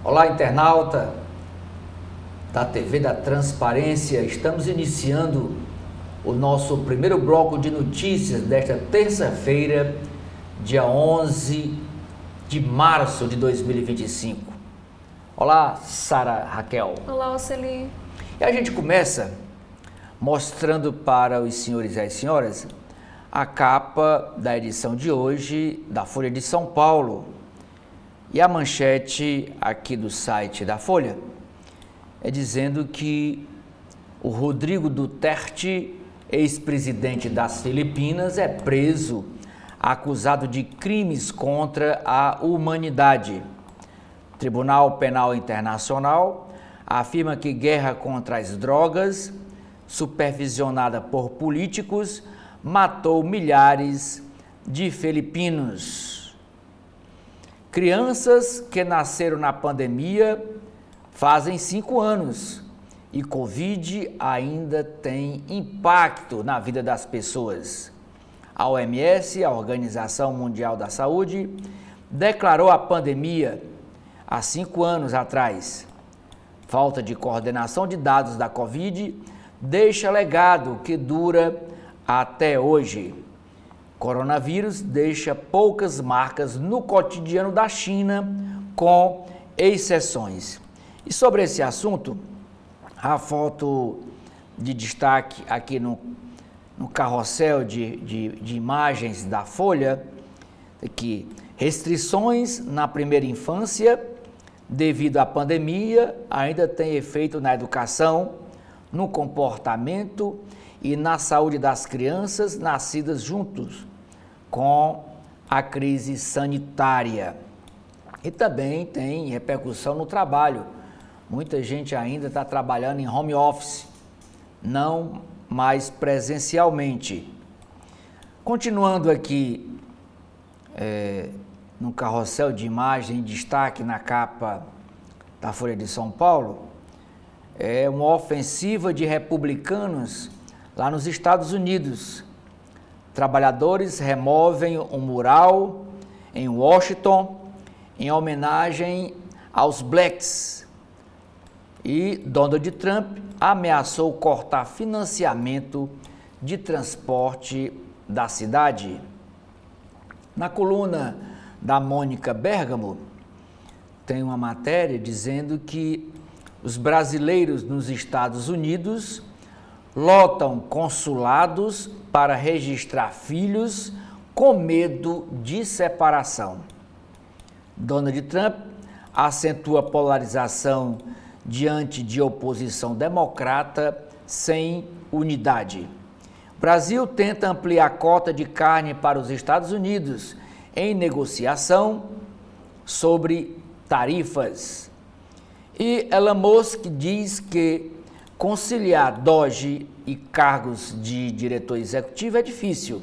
Olá, internauta da TV da Transparência. Estamos iniciando o nosso primeiro bloco de notícias desta terça-feira, dia 11 de março de 2025. Olá, Sara Raquel. Olá, Oceli. E a gente começa mostrando para os senhores e as senhoras a capa da edição de hoje da Folha de São Paulo. E a manchete aqui do site da Folha é dizendo que o Rodrigo Duterte, ex-presidente das Filipinas, é preso acusado de crimes contra a humanidade. O Tribunal Penal Internacional afirma que guerra contra as drogas, supervisionada por políticos, matou milhares de filipinos. Crianças que nasceram na pandemia fazem 5 anos e Covid ainda tem impacto na vida das pessoas. A OMS, a Organização Mundial da Saúde, declarou a pandemia há 5 anos atrás. Falta de coordenação de dados da Covid deixa legado que dura até hoje. Coronavírus deixa poucas marcas no cotidiano da China, com exceções. E sobre esse assunto, a foto de destaque aqui no carrossel de imagens da Folha, que restrições na primeira infância, devido à pandemia, ainda tem efeito na educação, no comportamento e na saúde das crianças nascidas juntos com a crise sanitária. E também tem repercussão no trabalho. Muita gente ainda está trabalhando em home office, não mais presencialmente. Continuando aqui no carrossel de imagem em destaque na capa da Folha de São Paulo, é uma ofensiva de republicanos lá nos Estados Unidos. Trabalhadores removem um mural em Washington em homenagem aos blacks. E Donald Trump ameaçou cortar financiamento de transporte da cidade. Na coluna da Mônica Bergamo, tem uma matéria dizendo que os brasileiros nos Estados Unidos lotam consulados para registrar filhos com medo de separação. Donald Trump acentua a polarização diante de oposição democrata sem unidade. O Brasil tenta ampliar a cota de carne para os Estados Unidos em negociação sobre tarifas. E Elon Musk diz que conciliar Doge e cargos de diretor executivo é difícil.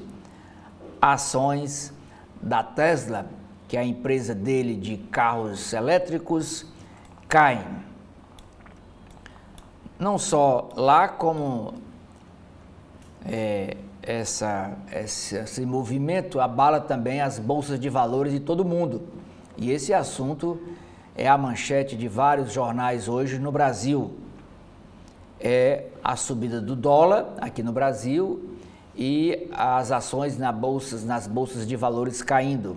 Ações da Tesla, que é a empresa dele de carros elétricos, caem. Não só lá, como esse movimento abala também as bolsas de valores de todo mundo. E esse assunto é a manchete de vários jornais hoje no Brasil. É a subida do dólar aqui no Brasil e as ações nas bolsas de valores caindo.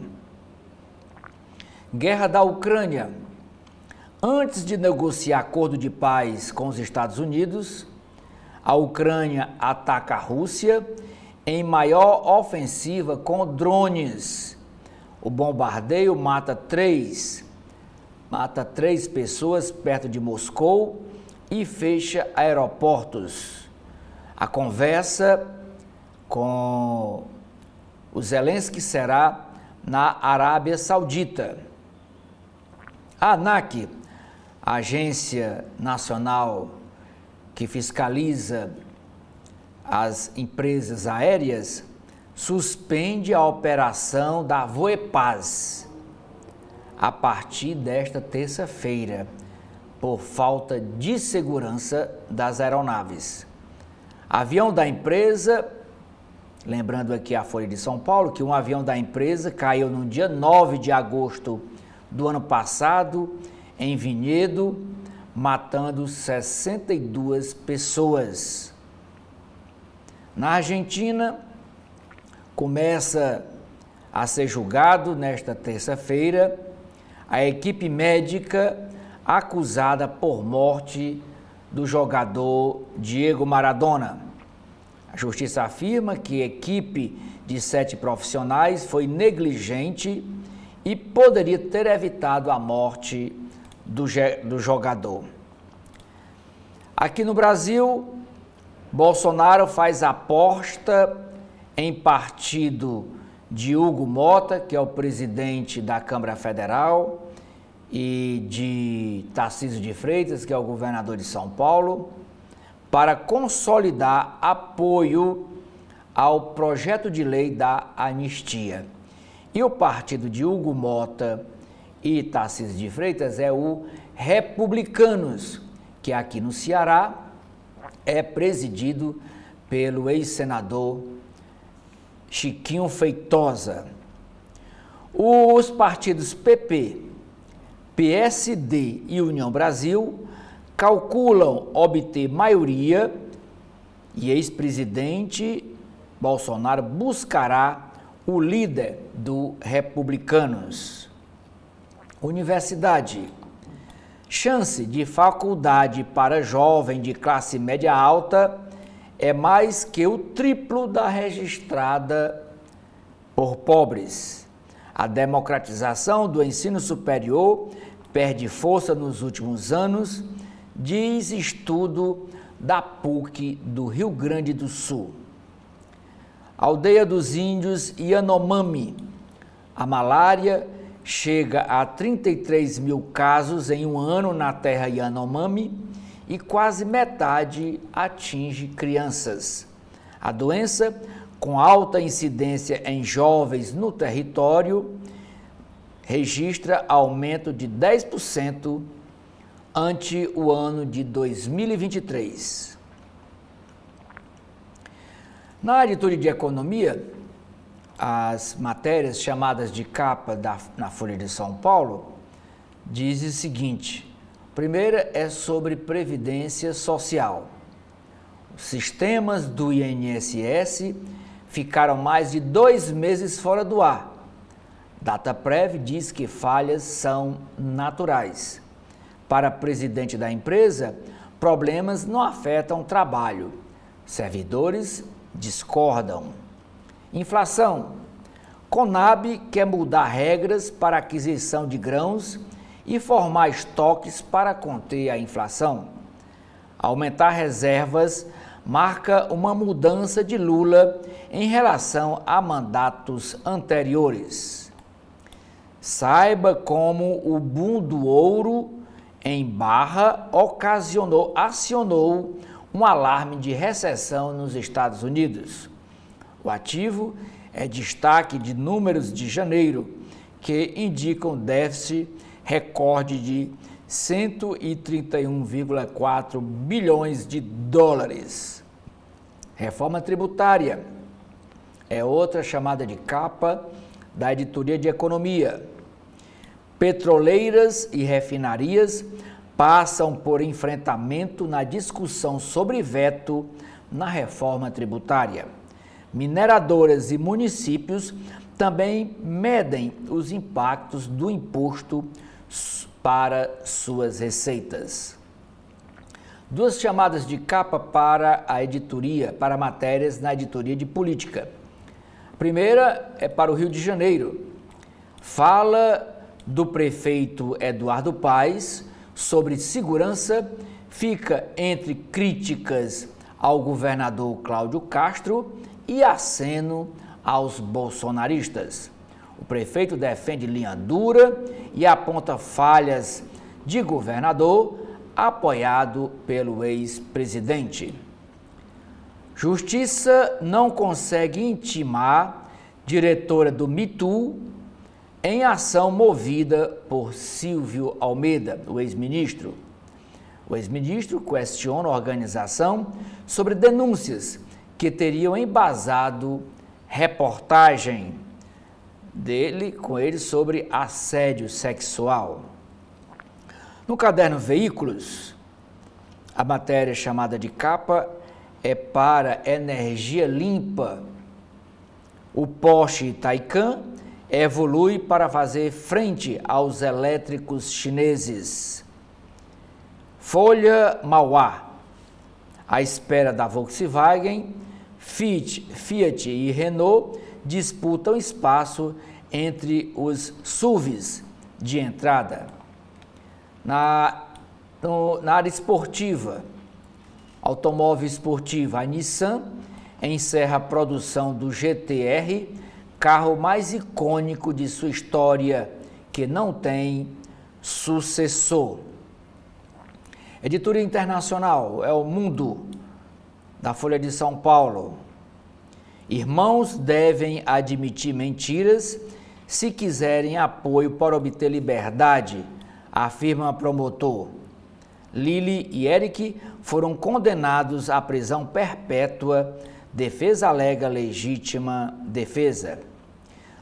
Guerra da Ucrânia. Antes de negociar acordo de paz com os Estados Unidos, a Ucrânia ataca a Rússia em maior ofensiva com drones. O bombardeio mata três pessoas perto de Moscou e fecha aeroportos. A conversa com o Zelensky será na Arábia Saudita. A ANAC, a Agência Nacional que fiscaliza as empresas aéreas, suspende a operação da Voepaz a partir desta terça-feira, por falta de segurança das aeronaves. Avião da empresa, lembrando aqui a Folha de São Paulo, que um avião da empresa caiu no dia 9 de agosto do ano passado em Vinhedo, matando 62 pessoas. Na Argentina, começa a ser julgado nesta terça-feira a equipe médica acusada por morte do jogador Diego Maradona. A justiça afirma que a equipe de 7 profissionais foi negligente e poderia ter evitado a morte do jogador. Aqui no Brasil, Bolsonaro faz aposta em partido de Hugo Mota, que é o presidente da Câmara Federal, e de Tarcísio de Freitas, que é o governador de São Paulo, para consolidar apoio ao projeto de lei da anistia. E o partido de Hugo Mota e Tarcísio de Freitas é o Republicanos, que aqui no Ceará é presidido pelo ex-senador Chiquinho Feitosa. Os partidos PP, PSD e União Brasil calculam obter maioria e ex-presidente Bolsonaro buscará o líder do Republicanos. Universidade. Chance de faculdade para jovem de classe média alta é mais que o triplo da registrada por pobres. A democratização do ensino superior perde força nos últimos anos, diz estudo da PUC do Rio Grande do Sul. Aldeia dos Índios Yanomami. A malária chega a 33 mil casos em um ano na terra Yanomami e quase metade atinge crianças. A doença, com alta incidência em jovens no território, registra aumento de 10% ante o ano de 2023. Na editoria de economia, as matérias chamadas de capa na Folha de São Paulo diz o seguinte: a primeira é sobre Previdência Social. Os sistemas do INSS ficaram mais de 2 meses fora do ar. Dataprev diz que falhas são naturais. Para o presidente da empresa, problemas não afetam o trabalho. Servidores discordam. Inflação. Conab quer mudar regras para aquisição de grãos e formar estoques para conter a inflação. Aumentar reservas marca uma mudança de Lula em relação a mandatos anteriores. Saiba como o boom do ouro em Barra acionou um alarme de recessão nos Estados Unidos. O ativo é destaque de números de janeiro, que indicam déficit recorde de 131,4 bilhões de dólares. Reforma tributária é outra chamada de capa da editoria de economia. Petroleiras e refinarias passam por enfrentamento na discussão sobre veto na reforma tributária. Mineradoras e municípios também medem os impactos do imposto para suas receitas. Duas chamadas de capa para a editoria, para matérias na editoria de política. A primeira é para o Rio de Janeiro. Fala do prefeito Eduardo Paes sobre segurança fica entre críticas ao governador Cláudio Castro e aceno aos bolsonaristas. O prefeito defende linha dura e aponta falhas de governador apoiado pelo ex-presidente. Justiça não consegue intimar diretora do Me Too em ação movida por Silvio Almeida, o ex-ministro. O ex-ministro questiona a organização sobre denúncias que teriam embasado reportagem com ele sobre assédio sexual. No caderno Veículos, a matéria chamada de capa é para energia limpa. O Porsche Taycan evolui para fazer frente aos elétricos chineses. Folha Mauá. À espera da Volkswagen, Fiat e Renault disputam espaço entre os SUVs de entrada. Na área esportiva, automóvel esportivo, a Nissan encerra a produção do GT-R, carro mais icônico de sua história, que não tem sucessor. Editoria internacional é o Mundo, da Folha de São Paulo. Irmãos devem admitir mentiras se quiserem apoio para obter liberdade, afirma promotor. Lili e Eric foram condenados à prisão perpétua. Defesa alega legítima defesa.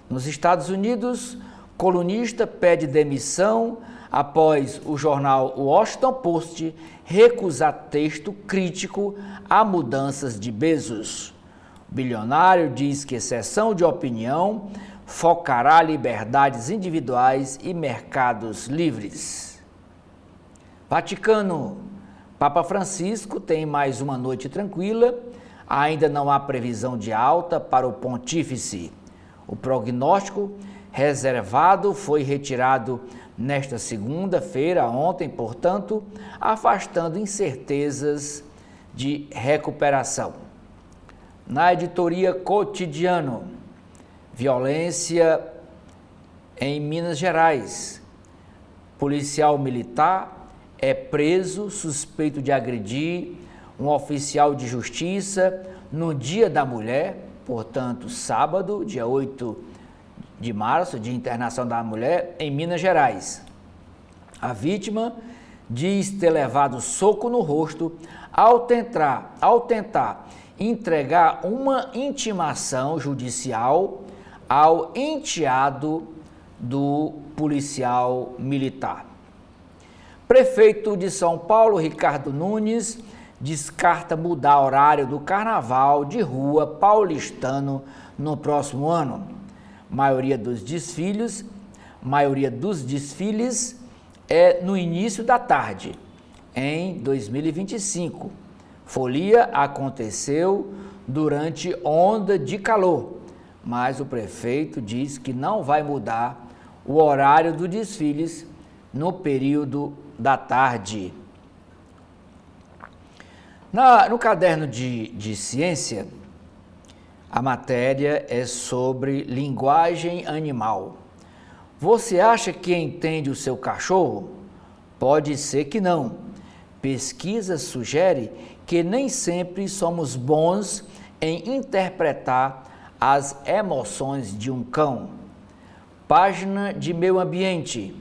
Nos Estados Unidos, colunista pede demissão após o jornal Washington Post recusar texto crítico a mudanças de Bezos. O bilionário diz que exceção de opinião focará liberdades individuais e mercados livres. Vaticano. Papa Francisco tem mais uma noite tranquila. Ainda não há previsão de alta para o pontífice. O prognóstico reservado foi retirado nesta segunda-feira, ontem, portanto, afastando incertezas de recuperação. Na editoria Cotidiano, violência em Minas Gerais. Policial militar é preso suspeito de agredir um oficial de justiça no Dia da Mulher, portanto, sábado, dia 8 de março, Dia Internacional da Mulher, em Minas Gerais. A vítima diz ter levado soco no rosto ao tentar entregar uma intimação judicial ao enteado do policial militar. Prefeito de São Paulo, Ricardo Nunes, descarta mudar horário do carnaval de rua paulistano no próximo ano. Maioria dos desfiles é no início da tarde, em 2025. Folia aconteceu durante onda de calor, mas o prefeito diz que não vai mudar o horário dos desfiles no período da tarde. No caderno de ciência, a matéria é sobre linguagem animal. Você acha que entende o seu cachorro? Pode ser que não. Pesquisa sugere que nem sempre somos bons em interpretar as emoções de um cão. Página de Meio Ambiente.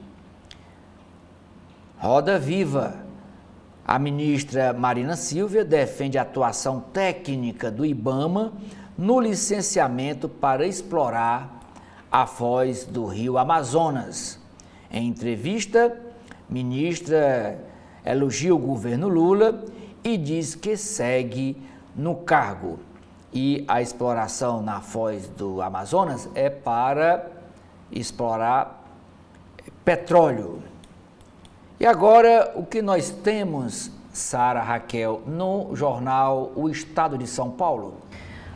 Roda Viva. A ministra Marina Silva defende a atuação técnica do IBAMA no licenciamento para explorar a foz do rio Amazonas. Em entrevista, ministra elogia o governo Lula e diz que segue no cargo. E a exploração na foz do Amazonas é para explorar petróleo. E agora, o que nós temos, Sara Raquel, no jornal O Estado de São Paulo?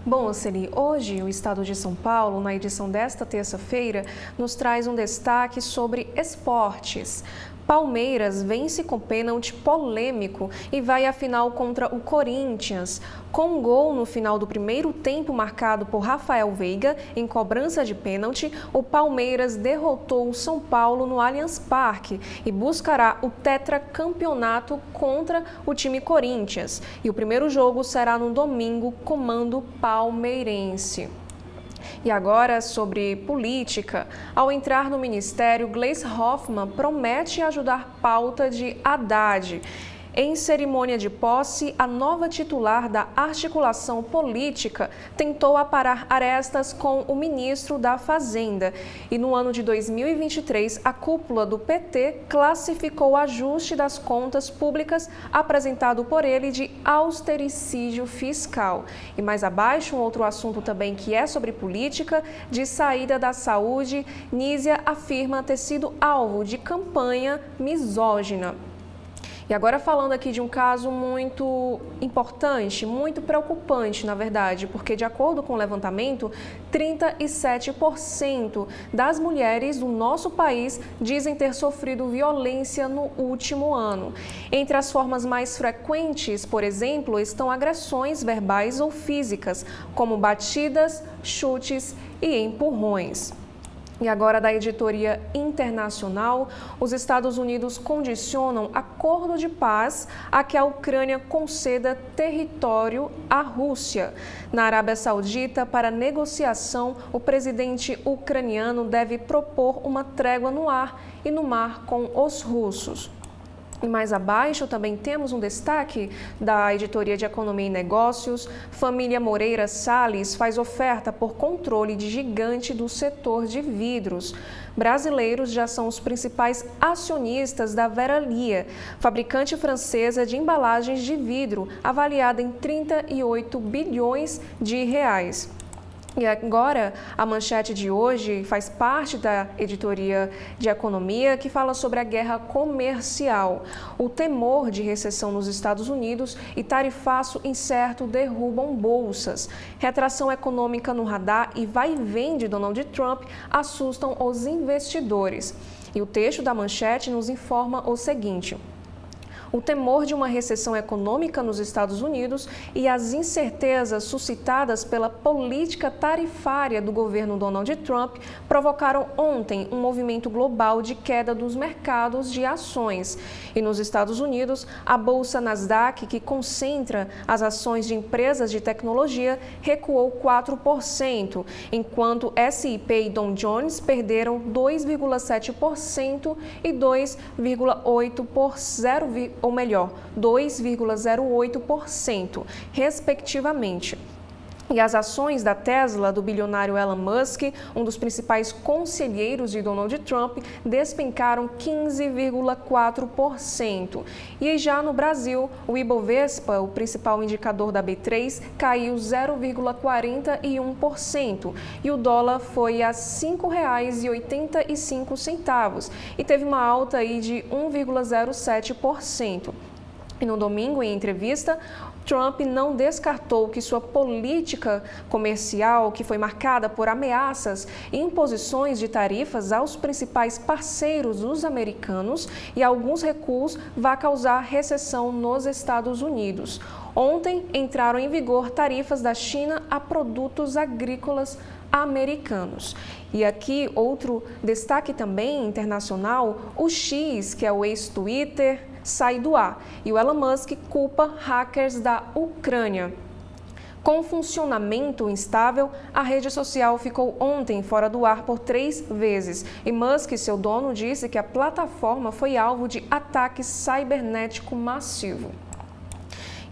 Bom, Celi, hoje o Estado de São Paulo, na edição desta terça-feira, nos traz um destaque sobre esportes. Palmeiras vence com pênalti polêmico e vai à final contra o Corinthians. Com um gol no final do primeiro tempo marcado por Rafael Veiga em cobrança de pênalti, o Palmeiras derrotou o São Paulo no Allianz Parque e buscará o tetracampeonato contra o time Corinthians. E o primeiro jogo será no domingo, comando palmeirense. E agora, sobre política. Ao entrar no ministério, Gleisi Hoffmann promete ajudar pauta de Haddad. Em cerimônia de posse, a nova titular da articulação política tentou aparar arestas com o ministro da Fazenda. E no ano de 2023, a cúpula do PT classificou o ajuste das contas públicas apresentado por ele de austericídio fiscal. E mais abaixo, um outro assunto também que é sobre política, de saída da saúde, Nízia afirma ter sido alvo de campanha misógina. E agora falando aqui de um caso muito importante, muito preocupante, na verdade, porque de acordo com o levantamento, 37% das mulheres do nosso país dizem ter sofrido violência no último ano. Entre as formas mais frequentes, por exemplo, estão agressões verbais ou físicas, como batidas, chutes e empurrões. E agora da editoria internacional, os Estados Unidos condicionam acordo de paz a que a Ucrânia conceda território à Rússia. Na Arábia Saudita, para negociação, o presidente ucraniano deve propor uma trégua no ar e no mar com os russos. E mais abaixo também temos um destaque da editoria de Economia e Negócios. Família Moreira Salles faz oferta por controle de gigante do setor de vidros. Brasileiros já são os principais acionistas da Verallia, fabricante francesa de embalagens de vidro, avaliada em 38 bilhões de reais. E agora, a manchete de hoje faz parte da editoria de Economia, que fala sobre a guerra comercial. O temor de recessão nos Estados Unidos e tarifaço incerto derrubam bolsas. Retração econômica no radar e vai e vem de Donald Trump assustam os investidores. E o texto da manchete nos informa o seguinte: o temor de uma recessão econômica nos Estados Unidos e as incertezas suscitadas pela política tarifária do governo Donald Trump provocaram ontem um movimento global de queda dos mercados de ações. E nos Estados Unidos, a bolsa Nasdaq, que concentra as ações de empresas de tecnologia, recuou 4%, enquanto S&P e Dow Jones perderam 2,7% e 2,08%, respectivamente. E as ações da Tesla, do bilionário Elon Musk, um dos principais conselheiros de Donald Trump, despencaram 15,4%. E já no Brasil, o Ibovespa, o principal indicador da B3, caiu 0,41%. E o dólar foi a R$ 5,85 e teve uma alta aí de 1,07%. E no domingo, em entrevista, Trump não descartou que sua política comercial, que foi marcada por ameaças e imposições de tarifas aos principais parceiros dos americanos e alguns recuos, vai causar recessão nos Estados Unidos. Ontem, entraram em vigor tarifas da China a produtos agrícolas americanos. E aqui, outro destaque também internacional, o X, que é o ex-Twitter, sai do ar e o Elon Musk culpa hackers da Ucrânia. Com funcionamento instável, a rede social ficou ontem fora do ar por 3 vezes e Musk, seu dono, disse que a plataforma foi alvo de ataque cibernético massivo.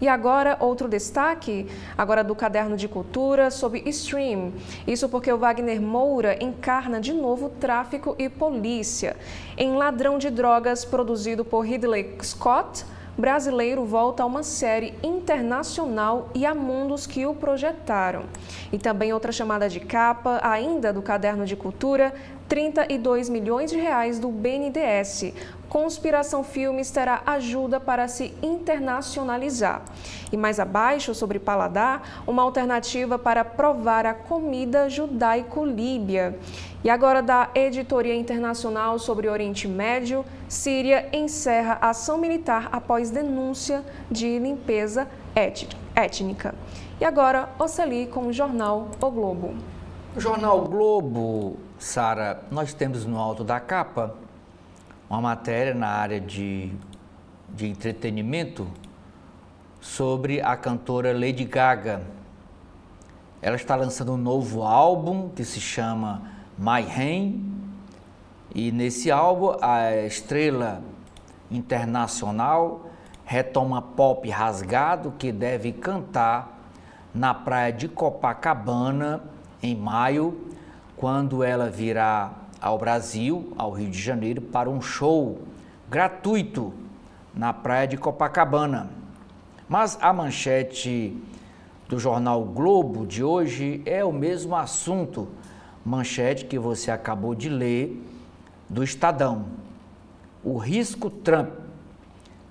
E agora, outro destaque, agora do Caderno de Cultura, sobre Stream. Isso porque o Wagner Moura encarna de novo tráfico e polícia. Em Ladrão de Drogas, produzido por Ridley Scott, brasileiro volta a uma série internacional e a mundos que o projetaram. E também outra chamada de capa, ainda do Caderno de Cultura, 32 milhões de reais do BNDES. Conspiração Filmes terá ajuda para se internacionalizar. E mais abaixo, sobre paladar, uma alternativa para provar a comida judaico-líbia. E agora da editoria internacional sobre Oriente Médio, Síria encerra ação militar após denúncia de limpeza étnica. E agora, Oceli com o jornal O Globo. O jornal Globo, Sara, nós temos no alto da capa uma matéria na área de entretenimento sobre a cantora Lady Gaga. Ela está lançando um novo álbum que se chama My Rain, e nesse álbum a estrela internacional retoma pop rasgado que deve cantar na praia de Copacabana em maio, quando ela virá ao Brasil, ao Rio de Janeiro, para um show gratuito na praia de Copacabana. Mas a manchete do jornal Globo de hoje é o mesmo assunto, manchete que você acabou de ler do Estadão. O risco Trump.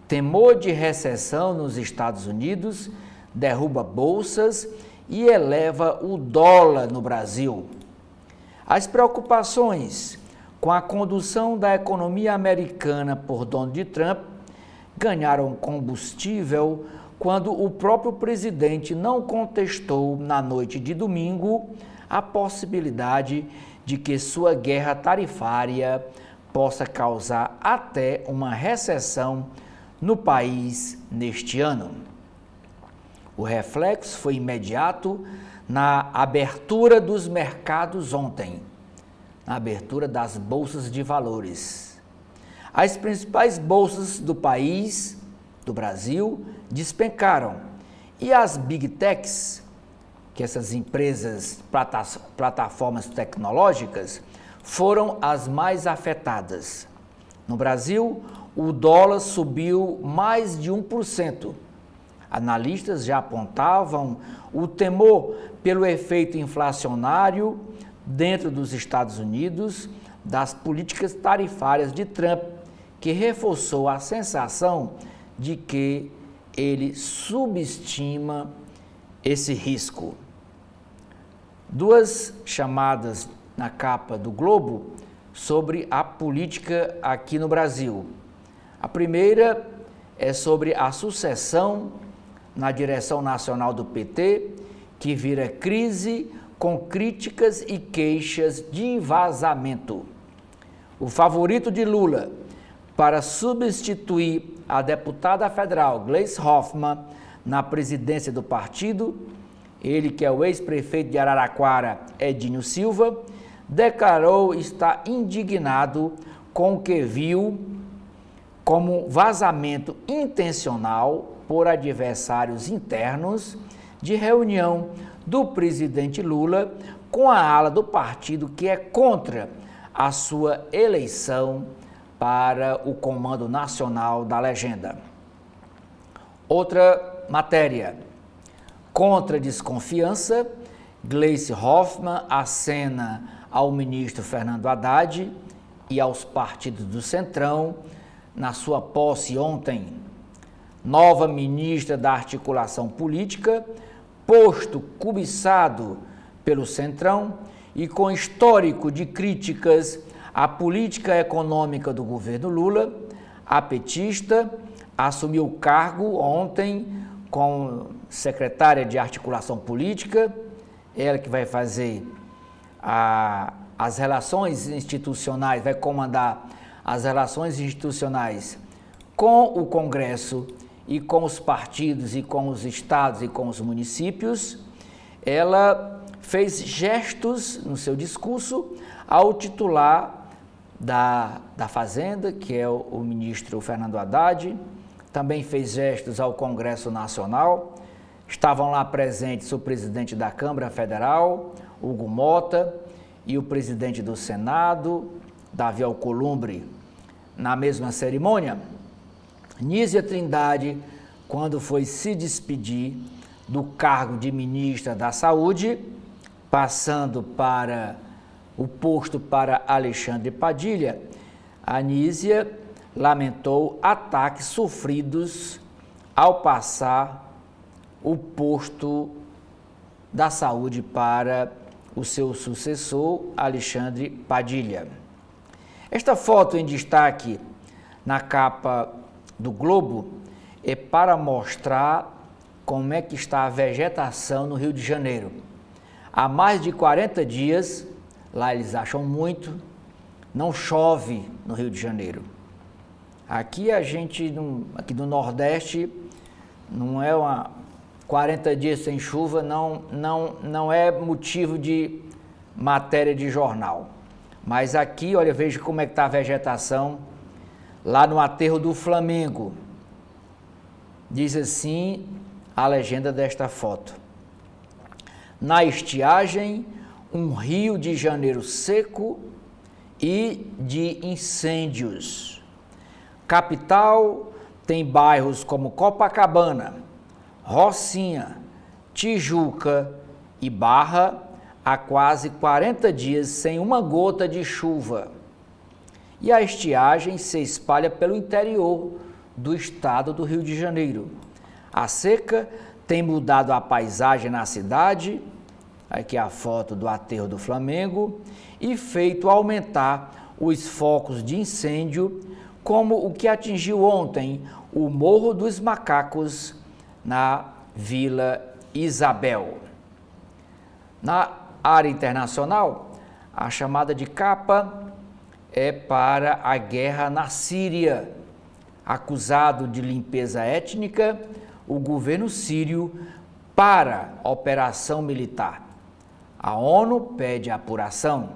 Temor de recessão nos Estados Unidos derruba bolsas e eleva o dólar no Brasil. As preocupações com a condução da economia americana por Donald Trump ganharam combustível quando o próprio presidente não contestou na noite de domingo a possibilidade de que sua guerra tarifária possa causar até uma recessão no país neste ano. O reflexo foi imediato na abertura dos mercados ontem, na abertura das bolsas de valores. As principais bolsas do país, do Brasil, despencaram e as Big Techs, que essas empresas, plataformas tecnológicas, foram as mais afetadas. No Brasil, o dólar subiu mais de 1%. Analistas já apontavam o temor pelo efeito inflacionário dentro dos Estados Unidos das políticas tarifárias de Trump, que reforçou a sensação de que ele subestima esse risco. Duas chamadas na capa do Globo sobre a política aqui no Brasil. A primeira é sobre a sucessão na direção nacional do PT, que vira crise com críticas e queixas de vazamento. O favorito de Lula para substituir a deputada federal Gleisi Hoffmann na presidência do partido, ele que é o ex-prefeito de Araraquara, Edinho Silva, declarou estar indignado com o que viu como vazamento intencional por adversários internos de reunião do presidente Lula com a ala do partido que é contra a sua eleição para o Comando Nacional da Legenda. Outra matéria. Contra desconfiança, Gleisi Hoffmann acena ao ministro Fernando Haddad e aos partidos do Centrão na sua posse ontem. Nova ministra da Articulação Política, posto cobiçado pelo Centrão e com histórico de críticas à política econômica do governo Lula, a petista assumiu o cargo ontem como secretária de Articulação Política, ela que vai fazer as relações institucionais, vai comandar as relações institucionais com o Congresso e com os partidos e com os estados e com os municípios. Ela fez gestos no seu discurso ao titular da Fazenda, que é o ministro Fernando Haddad, também fez gestos ao Congresso Nacional. Estavam lá presentes o presidente da Câmara Federal, Hugo Mota, e o presidente do Senado, Davi Alcolumbre. Na mesma cerimônia, Nízia Trindade, quando foi se despedir do cargo de ministra da Saúde, passando para o posto para Alexandre Padilha, a Nízia lamentou ataques sofridos ao passar o posto da saúde para o seu sucessor, Alexandre Padilha. Esta foto em destaque na capa do Globo é para mostrar como é que está a vegetação no Rio de Janeiro. Há mais de 40 dias, lá eles acham muito, não chove no Rio de Janeiro. Aqui aqui no Nordeste, não é 40 dias sem chuva, não é motivo de matéria de jornal. Mas aqui, olha, veja como é que está a vegetação lá no aterro do Flamengo. Diz assim a legenda desta foto: na estiagem, um Rio de Janeiro seco e de incêndios. Capital tem bairros como Copacabana, Rocinha, Tijuca e Barra há quase 40 dias sem uma gota de chuva. E a estiagem se espalha pelo interior do estado do Rio de Janeiro. A seca tem mudado a paisagem na cidade, aqui a foto do aterro do Flamengo, e feito aumentar os focos de incêndio, como o que atingiu ontem o Morro dos Macacos, na Vila Isabel. Na área internacional, a chamada de capa é para a guerra na Síria. Acusado de limpeza étnica, o governo sírio para operação militar. A ONU pede apuração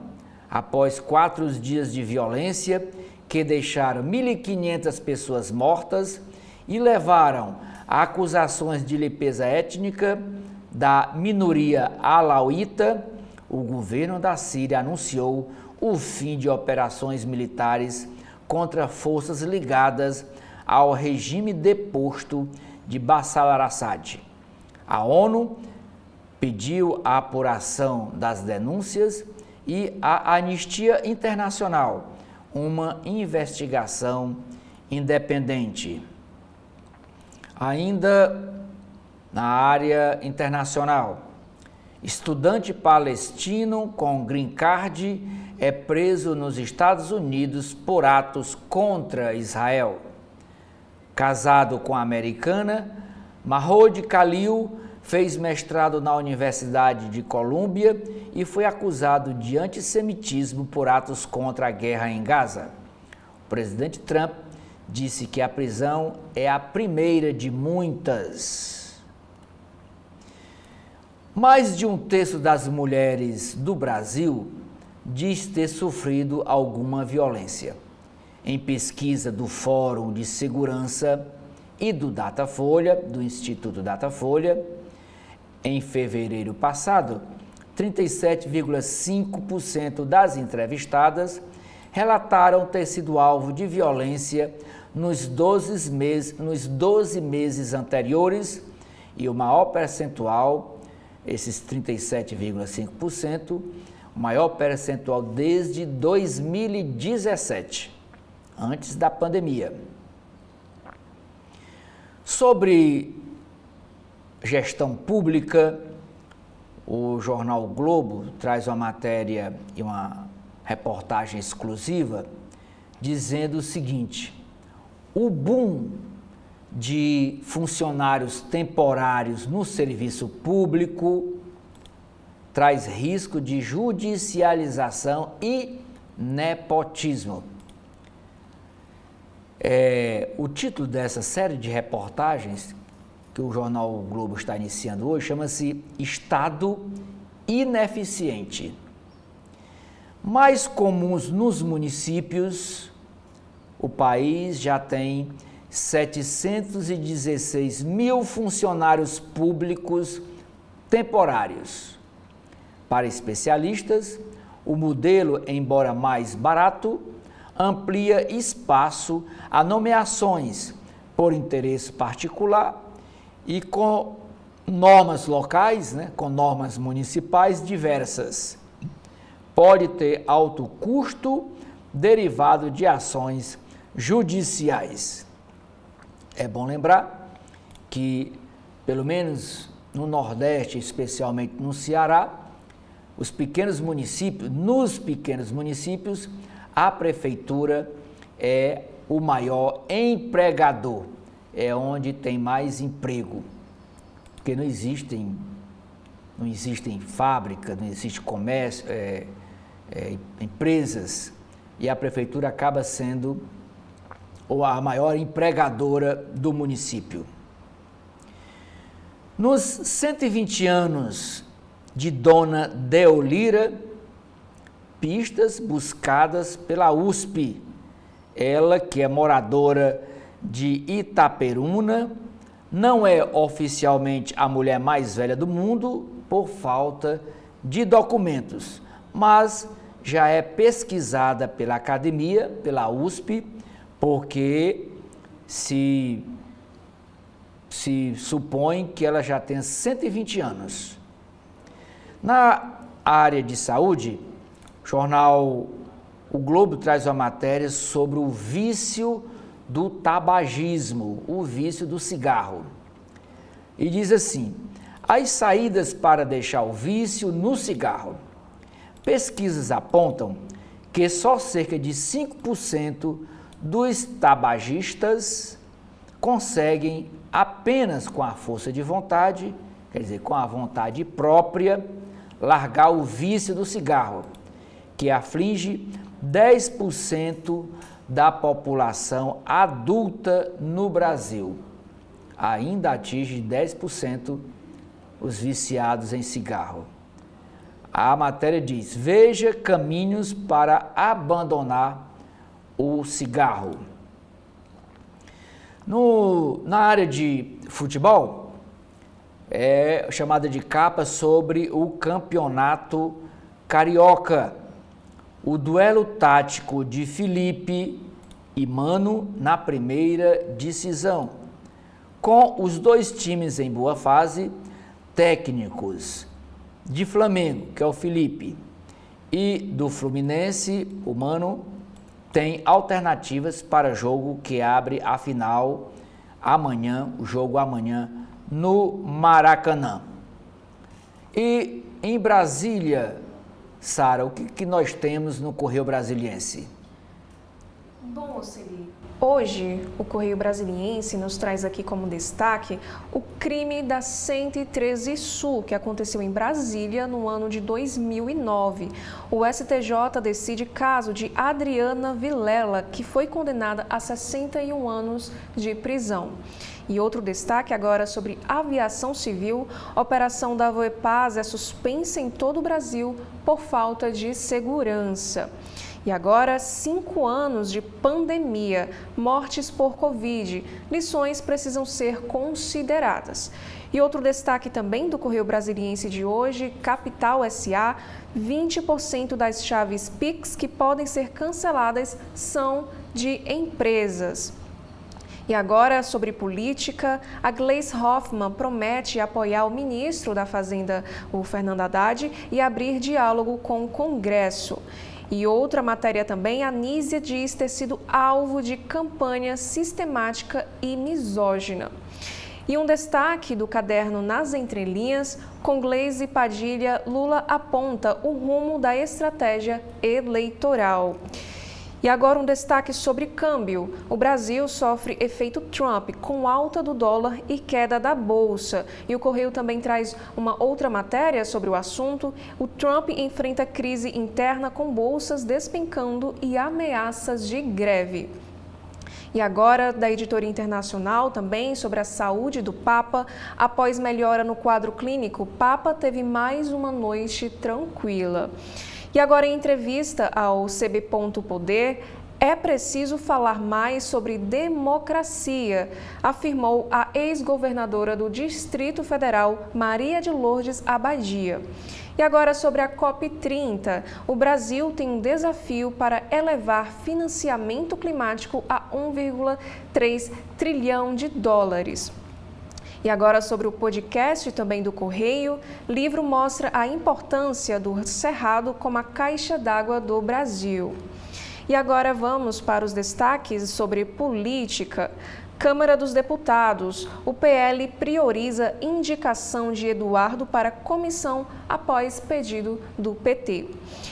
após 4 dias de violência que deixaram 1.500 pessoas mortas e levaram a acusações de limpeza étnica da minoria alauíta. O governo da Síria anunciou o fim de operações militares contra forças ligadas ao regime deposto de Bashar al-Assad. A ONU pediu a apuração das denúncias e a Anistia Internacional uma investigação independente. Ainda na área internacional, estudante palestino com green card é preso nos Estados Unidos por atos contra Israel. Casado com a americana, Mahmoud Khalil fez mestrado na Universidade de Colômbia e foi acusado de antissemitismo por atos contra a guerra em Gaza. O presidente Trump disse que a prisão é a primeira de muitas. Mais de 1/3 das mulheres do Brasil diz ter sofrido alguma violência. Em pesquisa do Fórum de Segurança e do Datafolha, do Instituto Datafolha, em fevereiro passado, 37,5% das entrevistadas relataram ter sido alvo de violência nos 12 meses anteriores, e o maior percentual, esses 37,5%, o maior percentual desde 2017, antes da pandemia. Sobre gestão pública, o jornal o Globo traz uma matéria e uma reportagem exclusiva dizendo o seguinte: o boom de funcionários temporários no serviço público traz risco de judicialização e nepotismo. O título dessa série de reportagens que o jornal o Globo está iniciando hoje chama-se Estado Ineficiente. Mais comuns nos municípios, o país já tem 716 mil funcionários públicos temporários. Para especialistas, o modelo, embora mais barato, amplia espaço a nomeações por interesse particular e com normas locais, com normas municipais diversas. Pode ter alto custo derivado de ações judiciais. É bom lembrar que, pelo menos no Nordeste, especialmente no Ceará, nos pequenos municípios, a prefeitura é o maior empregador, é onde tem mais emprego, porque não existem fábricas, não existe comércio, empresas, e a prefeitura acaba sendo a maior empregadora do município. Nos 120 anos de Dona Deolira, pistas buscadas pela USP, ela que é moradora de Itaperuna, não é oficialmente a mulher mais velha do mundo por falta de documentos, mas já é pesquisada pela academia, pela USP, porque se supõe que ela já tem 120 anos. Na área de saúde, o jornal O Globo traz uma matéria sobre o vício do tabagismo, o vício do cigarro. E diz assim: as saídas para deixar o vício no cigarro. Pesquisas apontam que só cerca de 5% dos tabagistas conseguem, apenas com a força de vontade, quer dizer, com a vontade própria, largar o vício do cigarro, que aflige 10% da população adulta no Brasil. Ainda atinge 10% os viciados em cigarro. A matéria diz: veja caminhos para abandonar o cigarro. Na área de futebol, é chamada de capa sobre o campeonato carioca. O duelo tático de Felipe e Mano na primeira decisão. Com os dois times em boa fase, técnicos de Flamengo, que é o Felipe, e do Fluminense, o Mano, tem alternativas para jogo que abre a final amanhã, o jogo amanhã no Maracanã. E em Brasília, Sara, o que nós temos no Correio Brasiliense? Bom, Oceli, hoje o Correio Brasiliense nos traz aqui como destaque o crime da 113 Sul, que aconteceu em Brasília no ano de 2009. O STJ decide caso de Adriana Vilela, que foi condenada a 61 anos de prisão. E outro destaque agora sobre aviação civil: Operação da Voepaz é suspensa em todo o Brasil por falta de segurança. E agora, 5 anos de pandemia, mortes por Covid, lições precisam ser consideradas. E outro destaque também do Correio Brasiliense de hoje: Capital SA, 20% das chaves Pix que podem ser canceladas são de empresas. E agora, sobre política, a Gleisi Hoffmann promete apoiar o ministro da Fazenda, o Fernando Haddad, e abrir diálogo com o Congresso. E outra matéria também: a Anísia diz ter sido alvo de campanha sistemática e misógina. E um destaque do caderno Nas Entrelinhas: com Gleisi Padilha, Lula aponta o rumo da estratégia eleitoral. E agora um destaque sobre câmbio. O Brasil sofre efeito Trump, com alta do dólar e queda da bolsa. E o Correio também traz uma outra matéria sobre o assunto. O Trump enfrenta crise interna com bolsas despencando e ameaças de greve. E agora, da editoria internacional, também sobre a saúde do Papa. Após melhora no quadro clínico, o Papa teve mais uma noite tranquila. E agora, em entrevista ao CB Poder, é preciso falar mais sobre democracia, afirmou a ex-governadora do Distrito Federal, Maria de Lourdes Abadia. E agora, sobre a COP30, o Brasil tem um desafio para elevar financiamento climático a 1,3 trilhão de dólares. E agora, sobre o podcast também do Correio, livro mostra a importância do Cerrado como a caixa d'água do Brasil. E agora vamos para os destaques sobre política. Câmara dos Deputados, o PL prioriza indicação de Eduardo para comissão após pedido do PT.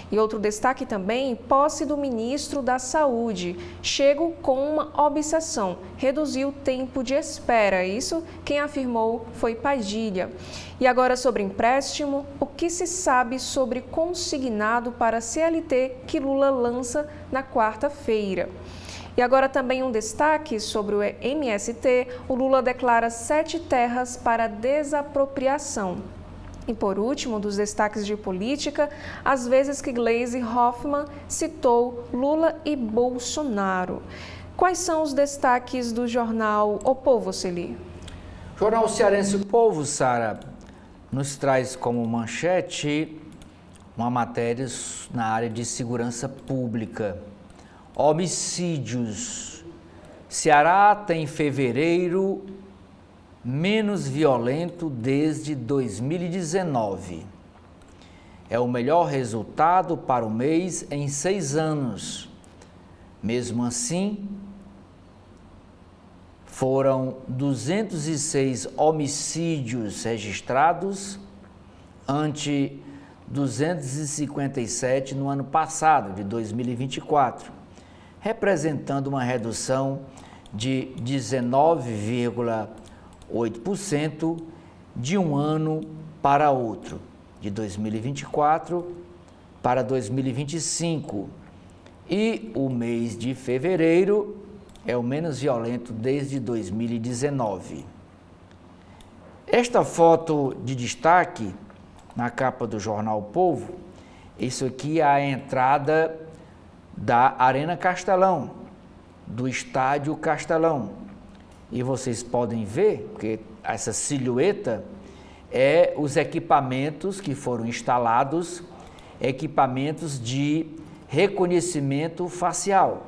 E outro destaque também: posse do ministro da Saúde. Chego com uma obsessão, reduziu o tempo de espera. Isso quem afirmou foi Padilha. E agora sobre empréstimo, o que se sabe sobre consignado para CLT que Lula lança na quarta-feira. E agora também um destaque sobre o MST: o Lula declara 7 terras para desapropriação. E por último, dos destaques de política, as vezes que Gleisi Hoffmann citou Lula e Bolsonaro. Quais são os destaques do jornal O Povo, Celi? O Jornal Cearense O Povo, Sara, nos traz como manchete uma matéria na área de segurança pública. Homicídios. Ceará tem fevereiro menos violento desde 2019. É o melhor resultado para o mês em 6 anos. Mesmo assim, foram 206 homicídios registrados, ante 257 no ano passado, de 2024, representando uma redução de 19,8% de um ano para outro, de 2024 para 2025. E o mês de fevereiro é o menos violento desde 2019. Esta foto de destaque na capa do jornal O Povo, isso aqui é a entrada da Arena Castelão, do Estádio Castelão. E vocês podem ver, porque essa silhueta é os equipamentos que foram instalados, equipamentos de reconhecimento facial.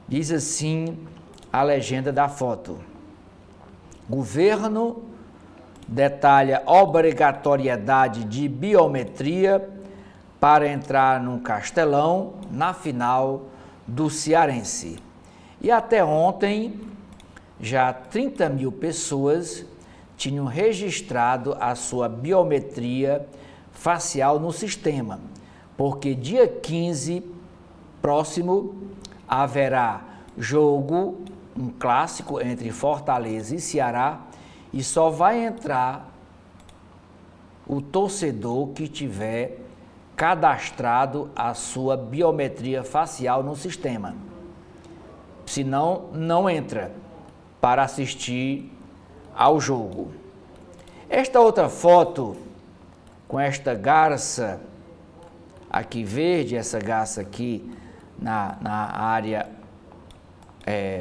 Diz assim a legenda da foto: governo detalha obrigatoriedade de biometria para entrar no Castelão na final do Cearense. E até ontem, já 30 mil pessoas tinham registrado a sua biometria facial no sistema, porque dia 15 próximo haverá jogo, um clássico entre Fortaleza e Ceará, e só vai entrar o torcedor que tiver cadastrado a sua biometria facial no sistema. Senão, não entra para assistir ao jogo. Esta outra foto, com esta garça aqui verde, essa garça aqui na área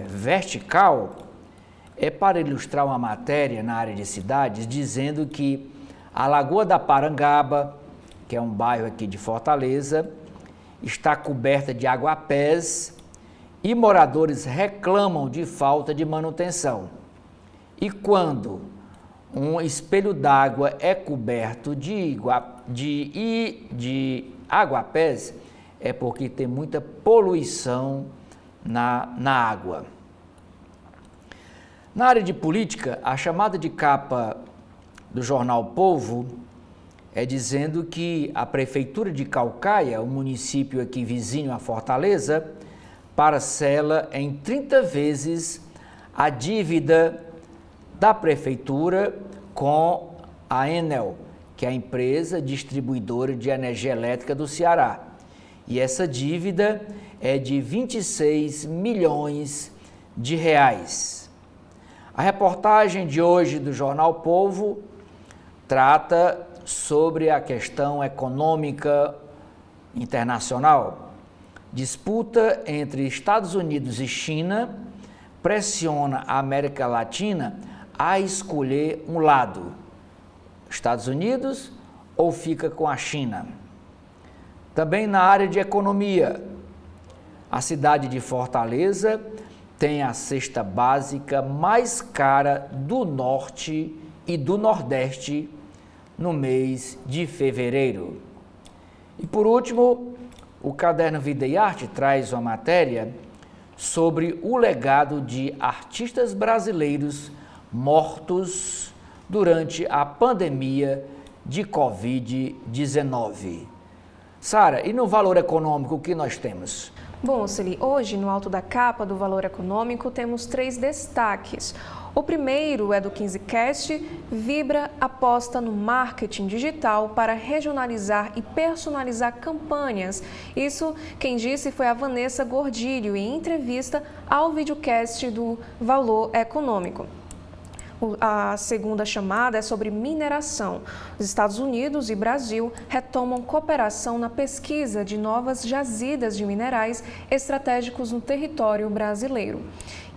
vertical, é para ilustrar uma matéria na área de cidades, dizendo que a Lagoa da Parangaba, que é um bairro aqui de Fortaleza, está coberta de aguapés e moradores reclamam de falta de manutenção. E quando um espelho d'água é coberto de aguapés, é porque tem muita poluição na água. Na área de política, a chamada de capa do jornal Povo é dizendo que a Prefeitura de Caucaia, o município aqui vizinho a Fortaleza, parcela em 30 vezes a dívida da Prefeitura com a Enel, que é a empresa distribuidora de energia elétrica do Ceará. E essa dívida é de 26 milhões de reais. A reportagem de hoje do jornal Povo trata sobre a questão econômica internacional. Disputa entre Estados Unidos e China pressiona a América Latina a escolher um lado, Estados Unidos ou fica com a China. Também na área de economia, a cidade de Fortaleza tem a cesta básica mais cara do Norte e do Nordeste no mês de fevereiro. E por último, o Caderno Vida e Arte traz uma matéria sobre o legado de artistas brasileiros mortos durante a pandemia de Covid-19. Sara, e no valor econômico, o que nós temos? Bom, Celi, hoje no alto da capa do Valor Econômico temos 3 destaques. O primeiro é do 15Cast, Vibra aposta no marketing digital para regionalizar e personalizar campanhas. Isso quem disse foi a Vanessa Gordilho em entrevista ao videocast do Valor Econômico. A segunda chamada é sobre mineração. Os Estados Unidos e Brasil retomam cooperação na pesquisa de novas jazidas de minerais estratégicos no território brasileiro.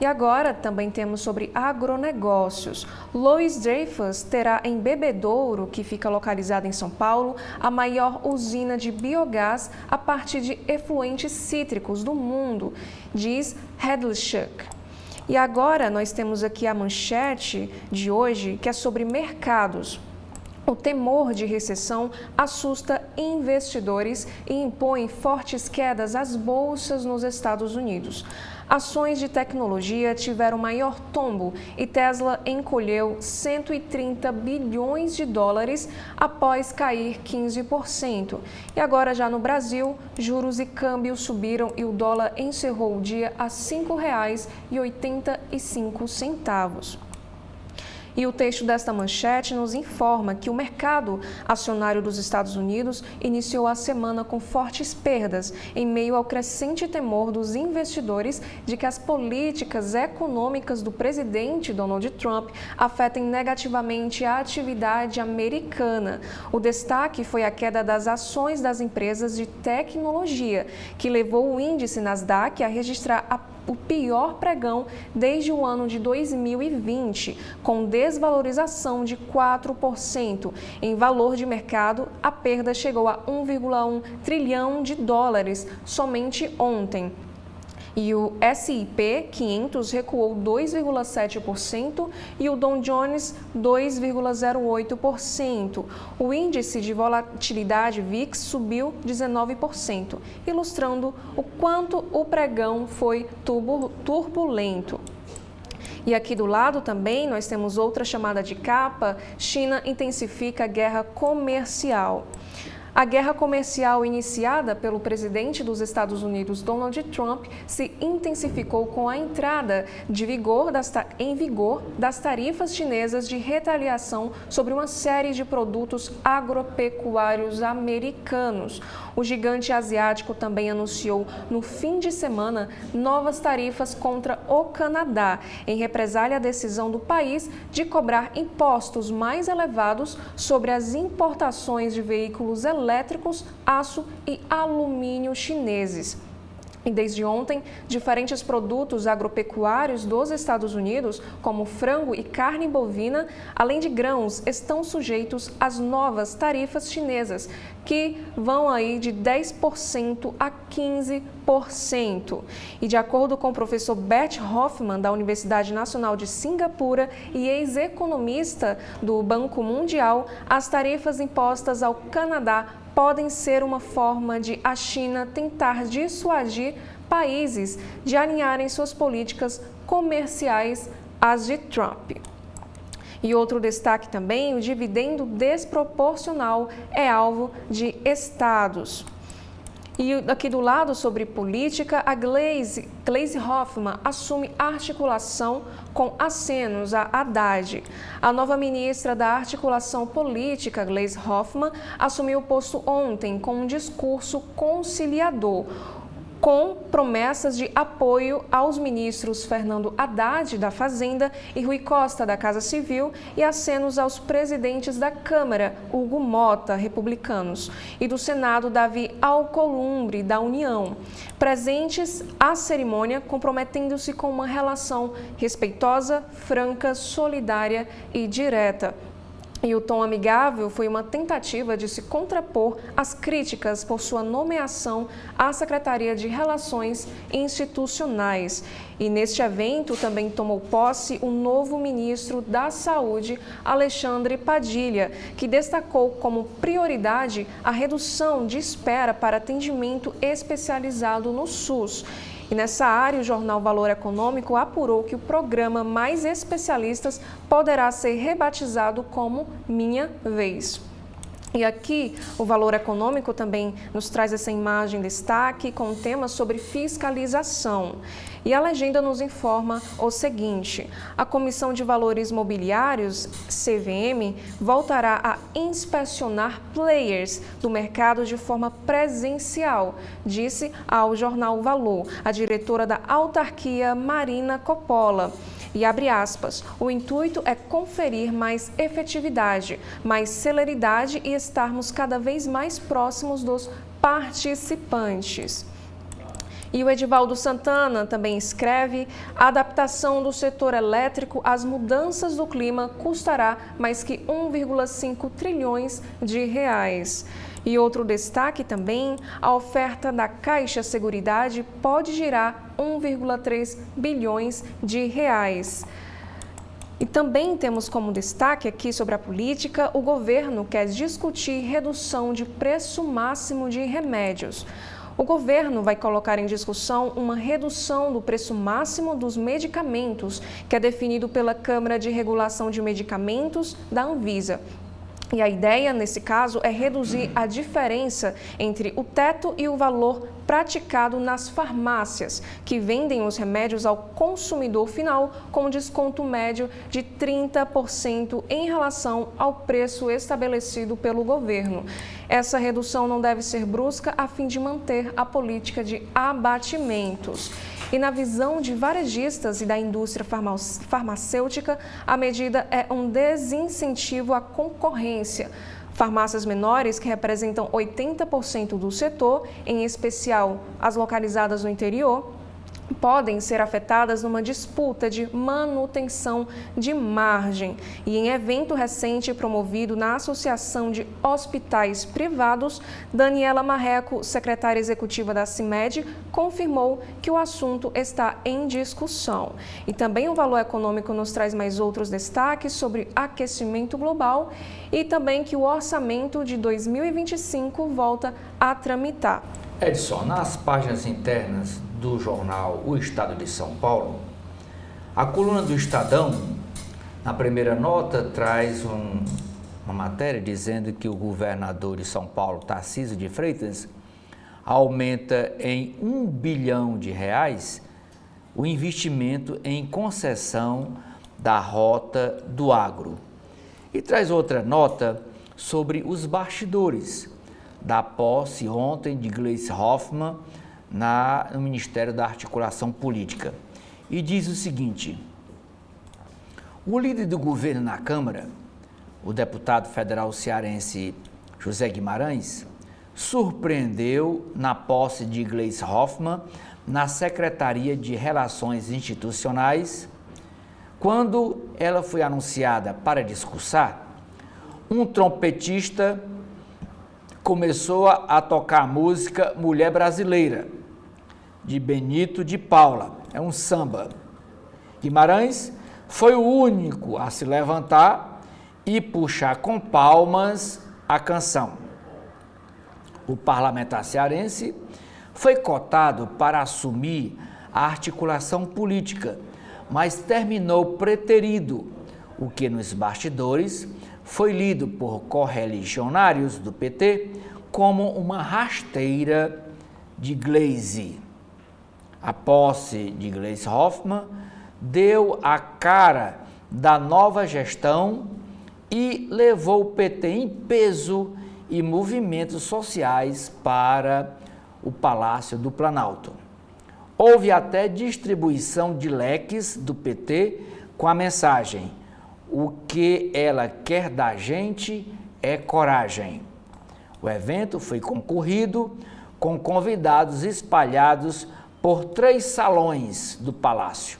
E agora também temos sobre agronegócios. Louis Dreyfus terá em Bebedouro, que fica localizada em São Paulo, a maior usina de biogás a partir de efluentes cítricos do mundo, diz Hedlschuk. E agora nós temos aqui a manchete de hoje, que é sobre mercados. O temor de recessão assusta investidores e impõe fortes quedas às bolsas nos Estados Unidos. Ações de tecnologia tiveram maior tombo e Tesla encolheu 130 bilhões de dólares após cair 15%. E agora já no Brasil, juros e câmbio subiram e o dólar encerrou o dia a R$ 5,85. E o texto desta manchete nos informa que o mercado acionário dos Estados Unidos iniciou a semana com fortes perdas, em meio ao crescente temor dos investidores de que as políticas econômicas do presidente Donald Trump afetem negativamente a atividade americana. O destaque foi a queda das ações das empresas de tecnologia, que levou o índice Nasdaq a registrar o pior pregão desde o ano de 2020, com desvalorização de 4%. Em valor de mercado, a perda chegou a 1,1 trilhão de dólares somente ontem. E o S&P 500 recuou 2,7% e o Dow Jones 2,08%. O índice de volatilidade VIX subiu 19%, ilustrando o quanto o pregão foi turbulento. E aqui do lado também nós temos outra chamada de capa: China intensifica a guerra comercial. A guerra comercial iniciada pelo presidente dos Estados Unidos, Donald Trump, se intensificou com a entrada em vigor das tarifas chinesas de retaliação sobre uma série de produtos agropecuários americanos. O gigante asiático também anunciou no fim de semana novas tarifas contra o Canadá, em represália à decisão do país de cobrar impostos mais elevados sobre as importações de veículos elétricos, aço e alumínio chineses. E desde ontem, diferentes produtos agropecuários dos Estados Unidos, como frango e carne bovina, além de grãos, estão sujeitos às novas tarifas chinesas, que vão aí de 10% a 15%. E de acordo com o professor Bert Hoffman, da Universidade Nacional de Singapura e ex-economista do Banco Mundial, as tarifas impostas ao Canadá podem ser uma forma de a China tentar dissuadir países de alinharem suas políticas comerciais às de Trump. E outro destaque também, o dividendo desproporcional é alvo de estados. E aqui do lado, sobre política, a Gleisi Hoffmann assume articulação com acenos a Haddad. A nova ministra da Articulação Política, Gleisi Hoffmann, assumiu o posto ontem com um discurso conciliador, com promessas de apoio aos ministros Fernando Haddad, da Fazenda, e Rui Costa, da Casa Civil, e acenos aos presidentes da Câmara, Hugo Mota, republicanos, e do Senado, Davi Alcolumbre, da União, presentes à cerimônia, comprometendo-se com uma relação respeitosa, franca, solidária e direta. E o tom amigável foi uma tentativa de se contrapor às críticas por sua nomeação à Secretaria de Relações Institucionais. E neste evento também tomou posse o novo ministro da Saúde, Alexandre Padilha, que destacou como prioridade a redução de espera para atendimento especializado no SUS. E nessa área, o jornal Valor Econômico apurou que o programa Mais Especialistas poderá ser rebatizado como Minha Vez. E aqui, o Valor Econômico também nos traz essa imagem em destaque com um tema sobre fiscalização. E a legenda nos informa o seguinte: a Comissão de Valores Mobiliários, CVM, voltará a inspecionar players do mercado de forma presencial, disse ao jornal Valor a diretora da autarquia, Marina Coppola. E abre aspas, o intuito é conferir mais efetividade, mais celeridade e estarmos cada vez mais próximos dos participantes. E o Edivaldo Santana também escreve: a adaptação do setor elétrico às mudanças do clima custará mais que 1,5 trilhões de reais. E outro destaque também, a oferta da Caixa Seguridade pode girar 1,3 bilhões de reais. E também temos como destaque aqui sobre a política, o governo quer discutir redução de preço máximo de remédios. O governo vai colocar em discussão uma redução do preço máximo dos medicamentos, que é definido pela Câmara de Regulação de Medicamentos da Anvisa. E a ideia, nesse caso, é reduzir a diferença entre o teto e o valor praticado nas farmácias, que vendem os remédios ao consumidor final com desconto médio de 30% em relação ao preço estabelecido pelo governo. Essa redução não deve ser brusca a fim de manter a política de abatimentos. E na visão de varejistas e da indústria farmacêutica, a medida é um desincentivo à concorrência. Farmácias menores, que representam 80% do setor, em especial as localizadas no interior, podem ser afetadas numa disputa de manutenção de margem. E em evento recente promovido na Associação de Hospitais Privados, Daniela Marreco, secretária executiva da CIMED, confirmou que o assunto está em discussão. E também o Valor Econômico nos traz mais outros destaques sobre aquecimento global e também que o orçamento de 2025 volta a tramitar. Edson, nas páginas internas do jornal O Estado de São Paulo, a coluna do Estadão, na primeira nota, traz uma matéria dizendo que o governador de São Paulo, Tarcísio de Freitas, aumenta em R$1 bilhão o investimento em concessão da Rota do Agro. E traz outra nota sobre os bastidores da posse ontem de Gleisi Hoffmann no Ministério da Articulação Política. E diz o seguinte: o líder do governo na Câmara, o deputado federal cearense José Guimarães, surpreendeu na posse de Gleisi Hoffmann na Secretaria de Relações Institucionais, quando ela foi anunciada para discursar. Um trompetista começou a tocar a música Mulher Brasileira, de Benito de Paula, é um samba. Guimarães foi o único a se levantar e puxar com palmas a canção. O parlamentar cearense foi cotado para assumir a articulação política, mas terminou preterido, o que nos bastidores foi lido por correligionários do PT como uma rasteira de Gleisi. A posse de Gleisi Hoffmann deu a cara da nova gestão e levou o PT em peso e movimentos sociais para o Palácio do Planalto. Houve até distribuição de leques do PT com a mensagem: o que ela quer da gente é coragem. O evento foi concorrido com convidados espalhados por 3 salões do Palácio,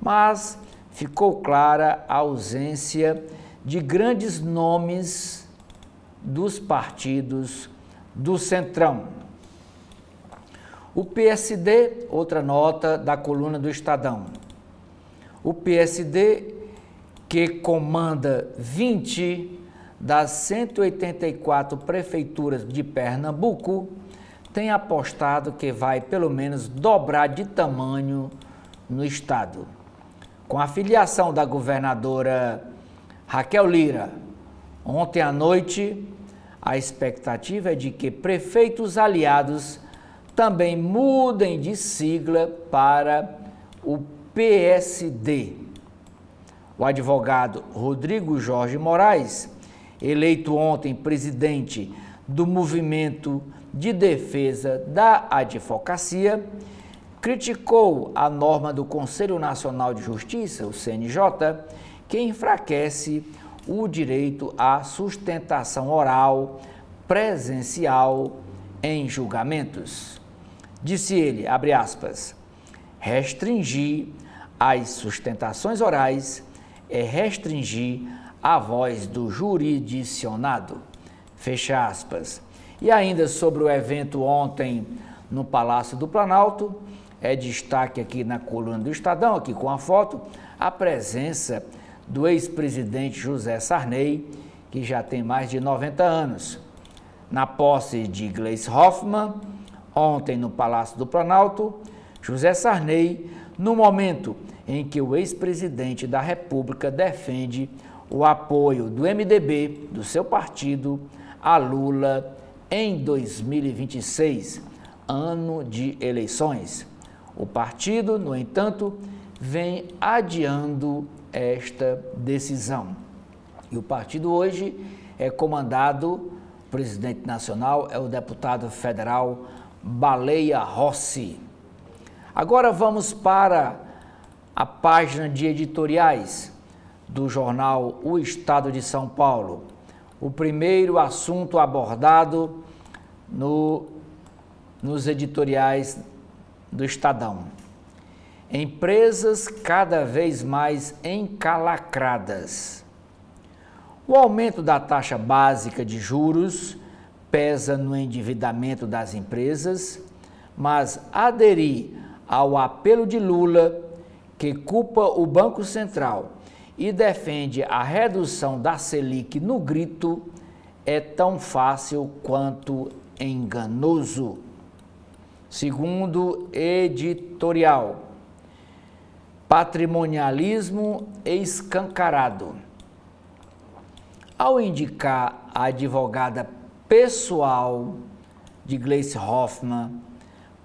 mas ficou clara a ausência de grandes nomes dos partidos do Centrão. O PSD, outra nota da coluna do Estadão. O PSD, que comanda 20 das 184 prefeituras de Pernambuco, tem apostado que vai pelo menos dobrar de tamanho no estado. Com a filiação da governadora Raquel Lira, ontem à noite, a expectativa é de que prefeitos aliados também mudem de sigla para o PSD. O advogado Rodrigo Jorge Moraes, eleito ontem presidente do Movimento de Defesa da Advocacia, criticou a norma do Conselho Nacional de Justiça, o CNJ, que enfraquece o direito à sustentação oral presencial em julgamentos. Disse ele, abre aspas, restringir as sustentações orais é restringir a voz do jurisdicionado, fecha aspas. E ainda sobre o evento ontem no Palácio do Planalto, é destaque aqui na coluna do Estadão, aqui com a foto, a presença do ex-presidente José Sarney, que já tem mais de 90 anos. Na posse de Gleisi Hoffmann, ontem no Palácio do Planalto, José Sarney, no momento em que o ex-presidente da República defende o apoio do MDB, do seu partido, a Lula em 2026, ano de eleições. O partido, no entanto, vem adiando esta decisão. E o partido hoje é comandado, o presidente nacional é o deputado federal Baleia Rossi. Agora vamos para a página de editoriais do jornal O Estado de São Paulo. O primeiro assunto abordado nos editoriais do Estadão. Empresas cada vez mais encalacradas. O aumento da taxa básica de juros pesa no endividamento das empresas, mas aderir ao apelo de Lula, que culpa o Banco Central e defende a redução da Selic no grito, é tão fácil quanto enganoso. Segundo editorial, patrimonialismo escancarado. Ao indicar a advogada pessoal de Gleisi Hoffmann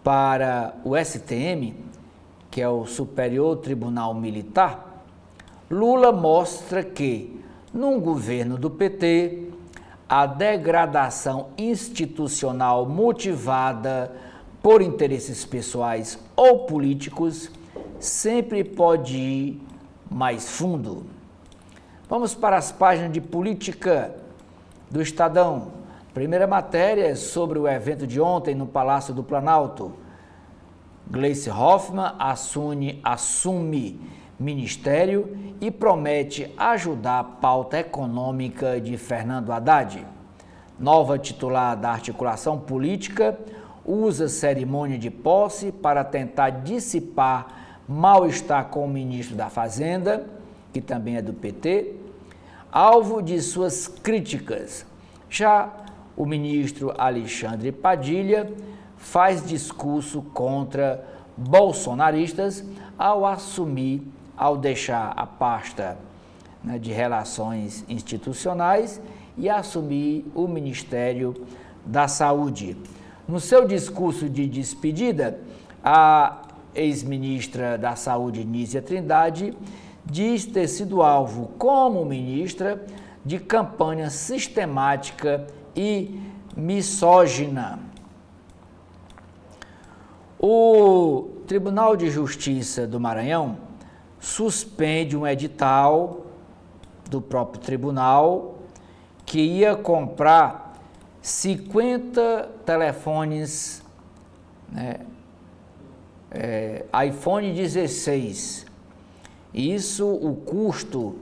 para o STM, que é o Superior Tribunal Militar, Lula mostra que, num governo do PT, a degradação institucional motivada por interesses pessoais ou políticos sempre pode ir mais fundo. Vamos para as páginas de política do Estadão. Primeira matéria é sobre o evento de ontem no Palácio do Planalto. Gleisi Hoffmann assume ministério e promete ajudar a pauta econômica de Fernando Haddad. Nova titular da articulação política usa cerimônia de posse para tentar dissipar mal-estar com o ministro da Fazenda, que também é do PT, alvo de suas críticas. Já o ministro Alexandre Padilha faz discurso contra bolsonaristas ao deixar a pasta de Relações Institucionais e assumir o Ministério da Saúde. No seu discurso de despedida, a ex-ministra da Saúde, Nízia Trindade, diz ter sido alvo, como ministra, de campanha sistemática e misógina. O Tribunal de Justiça do Maranhão suspende um edital do próprio tribunal que ia comprar 50 telefones, iPhone 16. Isso, o custo,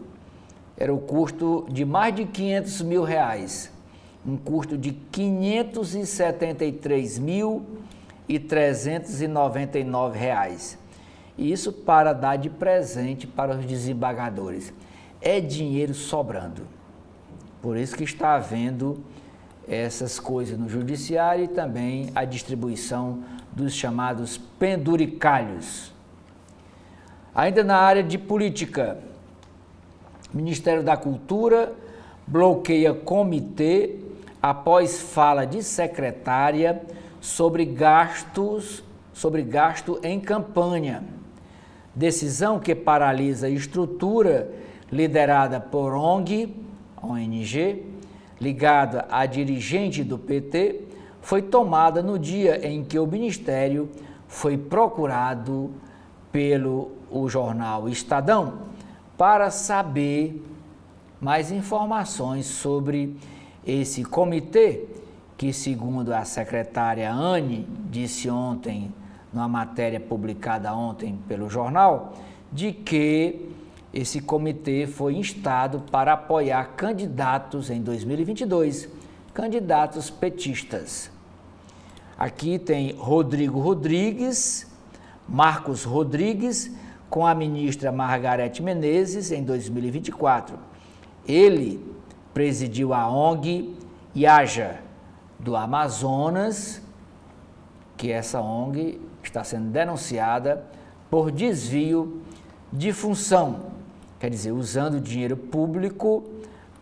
era o custo de mais de R$500 mil, um custo de R$573.399. Isso para dar de presente para os desembargadores. É dinheiro sobrando. Por isso que está havendo essas coisas no judiciário e também a distribuição dos chamados penduricalhos. Ainda na área de política, o Ministério da Cultura bloqueia comitê após fala de secretária sobre gasto em campanha. decisão que paralisa a estrutura liderada por ONG, ligada a dirigente do PT, foi tomada no dia em que o Ministério foi procurado pelo jornal Estadão para saber mais informações sobre esse comitê que, segundo a secretária Anne, disse ontem, numa matéria publicada ontem pelo jornal, de que esse comitê foi instado para apoiar candidatos em 2022, candidatos petistas. Aqui tem Rodrigo Rodrigues, Marcos Rodrigues, com a ministra Margarete Menezes em 2024. Ele presidiu a ONG IAJA do Amazonas, que essa ONG está sendo denunciada por desvio de função, quer dizer, usando dinheiro público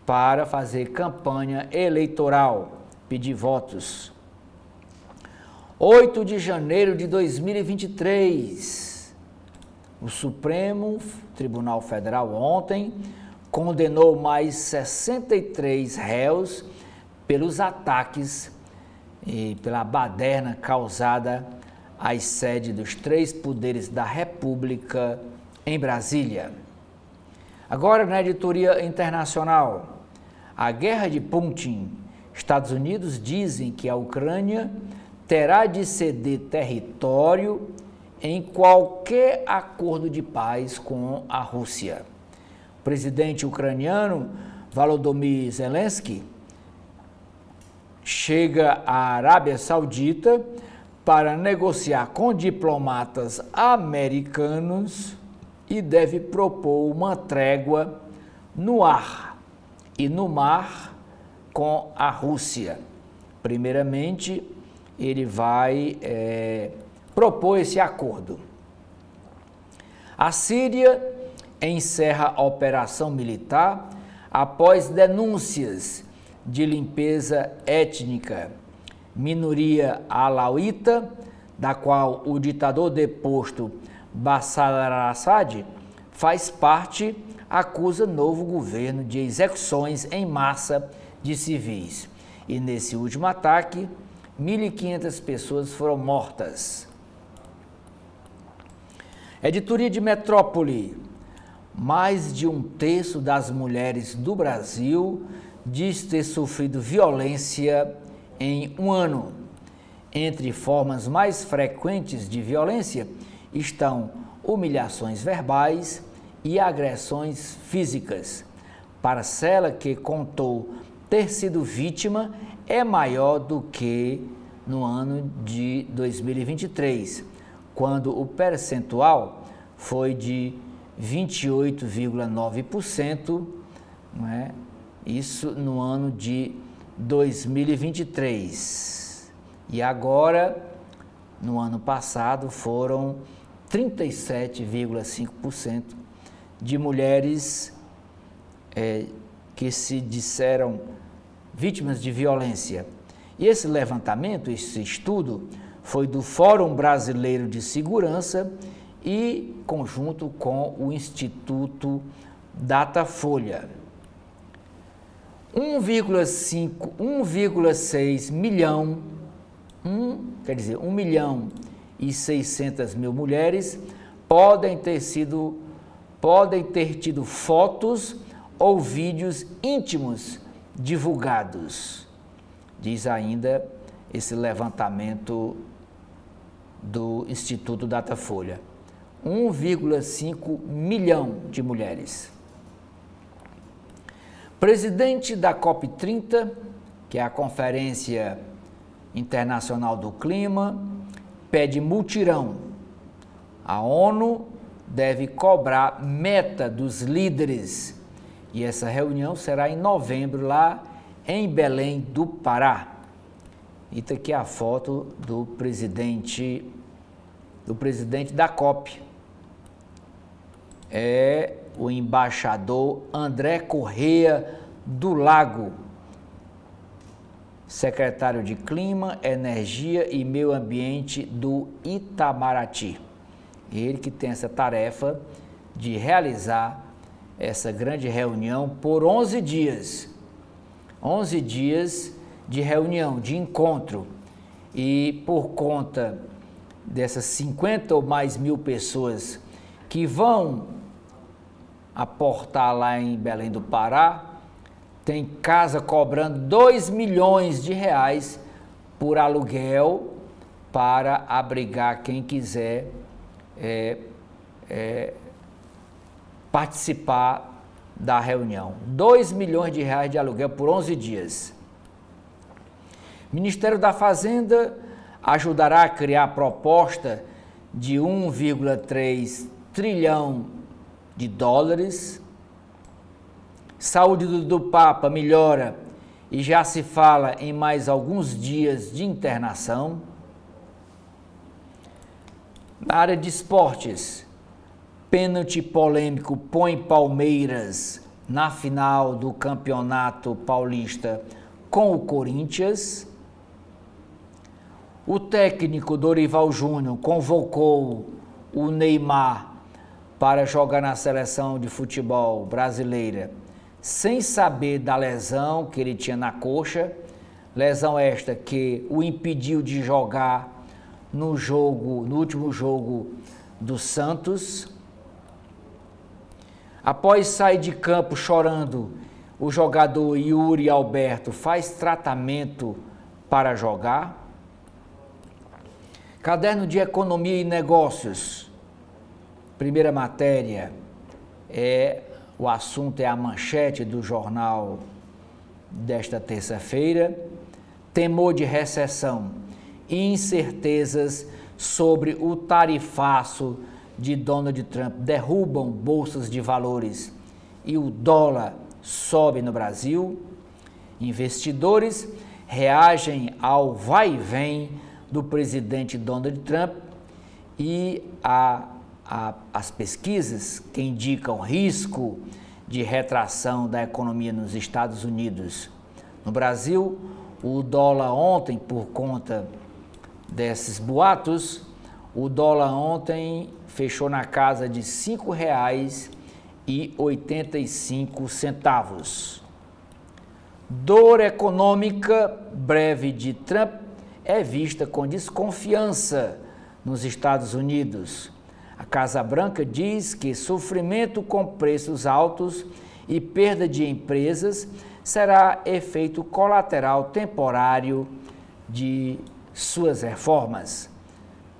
para fazer campanha eleitoral, pedir votos. 8 de janeiro de 2023, o Supremo Tribunal Federal ontem condenou mais 63 réus pelos ataques e pela baderna causada às sedes dos 3 poderes da República em Brasília. Agora, na editoria internacional, a guerra de Putin. Estados Unidos dizem que a Ucrânia terá de ceder território em qualquer acordo de paz com a Rússia. O presidente ucraniano Volodymyr Zelensky chega à Arábia Saudita para negociar com diplomatas americanos e deve propor uma trégua no ar e no mar com a Rússia. Primeiramente, ele vai propor esse acordo. A Síria encerra a operação militar após denúncias de limpeza étnica. Minoria alauíta, da qual o ditador deposto Bashar al-Assad faz parte, acusa novo governo de execuções em massa de civis. E nesse último ataque, 1.500 pessoas foram mortas. Editoria de Metrópole. Mais de 1/3 das mulheres do Brasil diz ter sofrido violência em um ano. Entre formas mais frequentes de violência estão humilhações verbais e agressões físicas. Parcela que contou ter sido vítima é maior do que no ano de 2023, quando o percentual foi de 28,9%, não é? Isso no ano de 2023. E agora, no ano passado, foram 37,5% de mulheres que se disseram vítimas de violência. E esse levantamento, esse estudo, foi do Fórum Brasileiro de Segurança e conjunto com o Instituto Datafolha. 1,6 milhão, 1.600.000 mulheres podem ter tido fotos ou vídeos íntimos divulgados, diz ainda esse levantamento do Instituto Datafolha. 1,5 milhão de mulheres. Presidente da COP30, que é a Conferência Internacional do Clima, pede mutirão. A ONU deve cobrar meta dos líderes e essa reunião será em novembro lá em Belém do Pará. E está aqui a foto do presidente da COP. É o embaixador André Correia do Lago, secretário de Clima, Energia e Meio Ambiente do Itamaraty. Ele que tem essa tarefa de realizar essa grande reunião por 11 dias. 11 dias de reunião, de encontro. E por conta dessas 50 ou mais mil pessoas que vão aportar lá em Belém do Pará, tem casa cobrando 2 milhões de reais por aluguel para abrigar quem quiser participar da reunião. 2 milhões de reais de aluguel por 11 dias. Ministério da Fazenda ajudará a criar a proposta de 1,3 trilhão de dólares. Saúde do Papa melhora e já se fala em mais alguns dias de internação. Na área de esportes, pênalti polêmico põe Palmeiras na final do Campeonato Paulista com o Corinthians. O técnico Dorival Júnior convocou o Neymar para jogar na seleção de futebol brasileira, sem saber da lesão que ele tinha na coxa, lesão esta que o impediu de jogar no último jogo do Santos. Após sair de campo chorando, o jogador Yuri Alberto faz tratamento para jogar. Caderno de Economia e Negócios. Primeira matéria o assunto é a manchete do jornal desta terça-feira. Temor de recessão e incertezas sobre o tarifaço de Donald Trump derrubam bolsas de valores e o dólar sobe no Brasil. Investidores reagem ao vai e vem do presidente Donald Trump e as pesquisas que indicam risco de retração da economia nos Estados Unidos. No Brasil, o dólar ontem, por conta desses boatos, o dólar ontem fechou na casa de R$ 5,85. Dor econômica breve de Trump é vista com desconfiança nos Estados Unidos. A Casa Branca diz que sofrimento com preços altos e perda de empresas será efeito colateral temporário de suas reformas,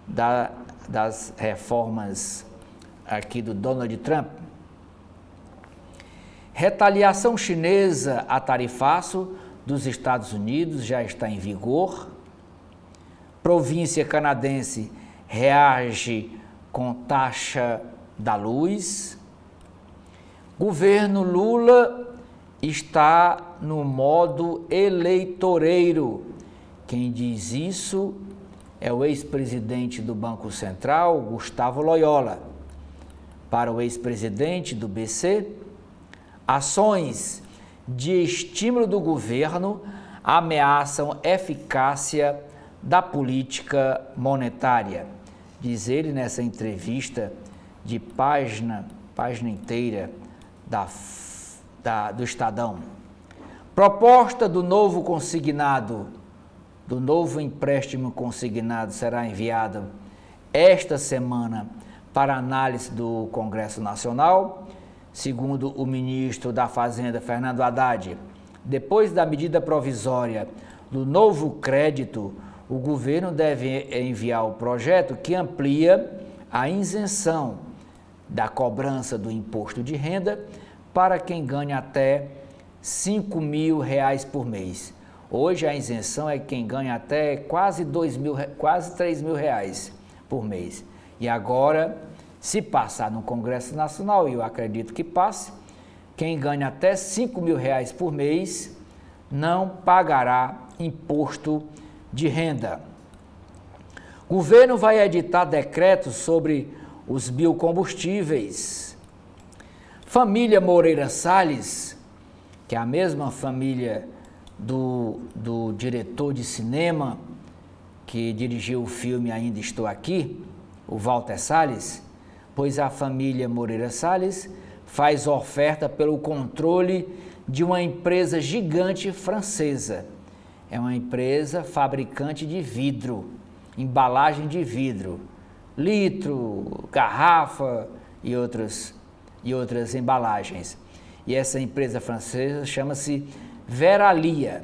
das reformas aqui do Donald Trump. Retaliação chinesa a tarifaço dos Estados Unidos já está em vigor. Província canadense reage com taxa da luz. Governo Lula está no modo eleitoreiro. Quem diz isso é o ex-presidente do Banco Central, Gustavo Loyola. Para o ex-presidente do BC, ações de estímulo do governo ameaçam eficácia da política monetária. Diz ele nessa entrevista de página inteira do Estadão. Proposta do novo consignado, do novo empréstimo consignado será enviada esta semana para análise do Congresso Nacional, segundo o ministro da Fazenda, Fernando Haddad. Depois da medida provisória do novo crédito, o governo deve enviar o projeto que amplia a isenção da cobrança do imposto de renda para quem ganha até R$ 5.000 por mês. Hoje a isenção é quem ganha até quase R$ 3.000 por mês. E agora, se passar no Congresso Nacional, e eu acredito que passe, quem ganha até R$ 5.000 por mês não pagará imposto de renda. O governo vai editar decretos sobre os biocombustíveis. Família Moreira Salles, que é a mesma família do diretor de cinema que dirigiu o filme Ainda Estou Aqui, o Walter Salles, pois a família Moreira Salles faz oferta pelo controle de uma empresa gigante francesa. É uma empresa fabricante de vidro, embalagem de vidro, litro, garrafa e outras embalagens. E essa empresa francesa chama-se Verallia,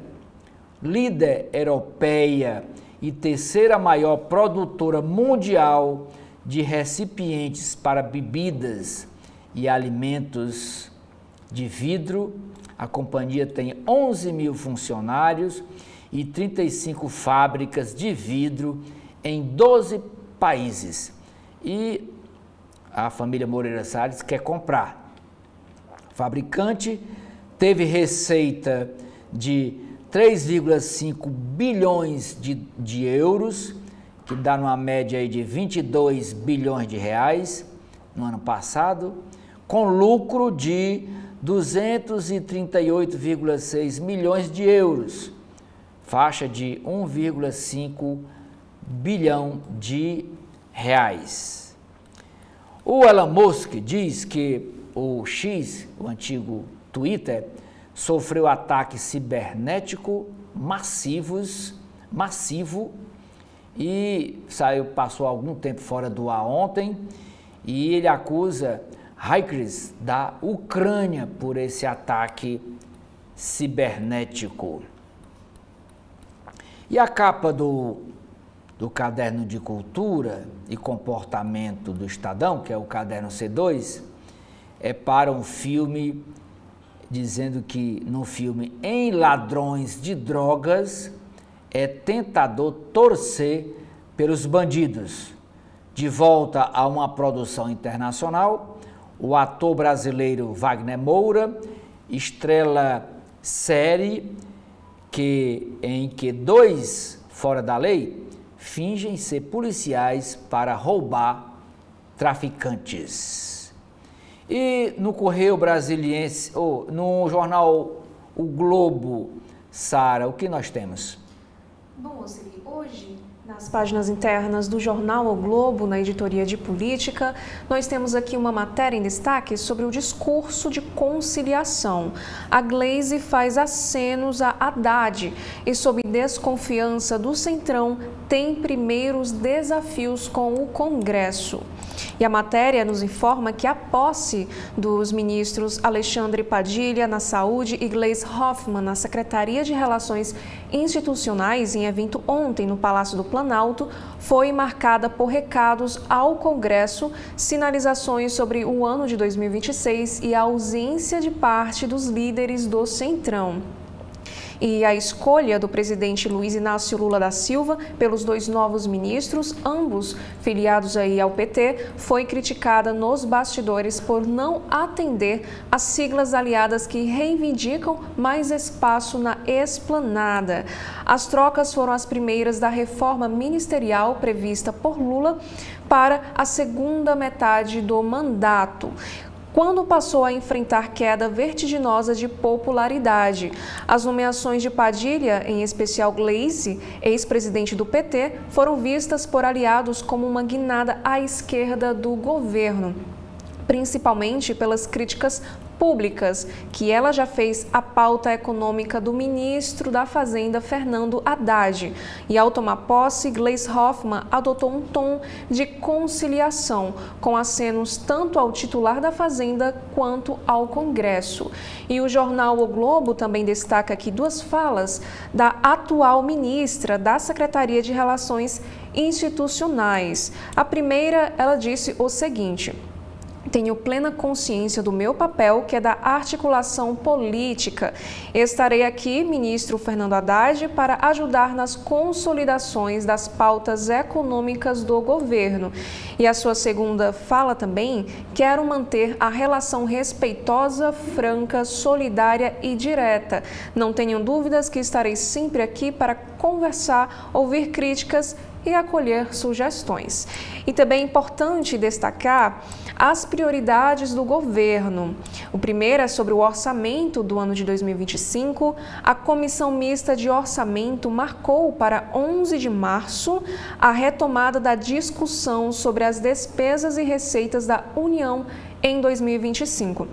líder europeia e terceira maior produtora mundial de recipientes para bebidas e alimentos de vidro. A companhia tem 11 mil funcionários e 35 fábricas de vidro em 12 países. E a família Moreira Salles quer comprar. O fabricante teve receita de 3,5 bilhões de euros, que dá numa média aí de 22 bilhões de reais no ano passado, com lucro de 238,6 milhões de euros, faixa de 1,5 bilhão de reais. O Elon Musk diz que o X, o antigo Twitter, sofreu ataque cibernético massivo e passou algum tempo fora do ar ontem, e ele acusa hackers da Ucrânia por esse ataque cibernético. E a capa do caderno de cultura e comportamento do Estadão, que é o caderno C2, é para um filme, dizendo que no filme Em Ladrões de Drogas é tentador torcer pelos bandidos. De volta a uma produção internacional, o ator brasileiro Wagner Moura estrela série em que dois fora da lei fingem ser policiais para roubar traficantes. E no Correio Brasiliense, no jornal O Globo, Sara, o que nós temos? Bom, hoje, nas páginas internas do jornal O Globo, na editoria de política, nós temos aqui uma matéria em destaque sobre o discurso de conciliação. A Gleisi faz acenos a Haddad e, sob desconfiança do Centrão, tem primeiros desafios com o Congresso. E a matéria nos informa que a posse dos ministros Alexandre Padilha na Saúde e Gleisi Hoffmann na Secretaria de Relações Institucionais, em evento ontem no Palácio do Planalto, foi marcada por recados ao Congresso, sinalizações sobre o ano de 2026 e a ausência de parte dos líderes do Centrão. E a escolha do presidente Luiz Inácio Lula da Silva pelos dois novos ministros, ambos filiados aí ao PT, foi criticada nos bastidores por não atender às siglas aliadas que reivindicam mais espaço na esplanada. As trocas foram as primeiras da reforma ministerial prevista por Lula para a segunda metade do mandato, quando passou a enfrentar queda vertiginosa de popularidade. As nomeações de Padilha, em especial Gleisi, ex-presidente do PT, foram vistas por aliados como uma guinada à esquerda do governo, principalmente pelas críticas públicas que ela já fez à pauta econômica do ministro da Fazenda, Fernando Haddad. E ao tomar posse, Gleisi Hoffmann adotou um tom de conciliação, com acenos tanto ao titular da Fazenda quanto ao Congresso. E o jornal O Globo também destaca aqui duas falas da atual ministra da Secretaria de Relações Institucionais. A primeira, ela disse o seguinte: tenho plena consciência do meu papel, que é da articulação política. Estarei aqui, ministro Fernando Haddad, para ajudar nas consolidações das pautas econômicas do governo. E a sua segunda fala também: quero manter a relação respeitosa, franca, solidária e direta. Não tenham dúvidas que estarei sempre aqui para conversar, ouvir críticas e acolher sugestões. E também é importante destacar as prioridades do governo. O primeiro é sobre o orçamento do ano de 2025. A Comissão Mista de Orçamento marcou para 11 de março a retomada da discussão sobre as despesas e receitas da União em 2025.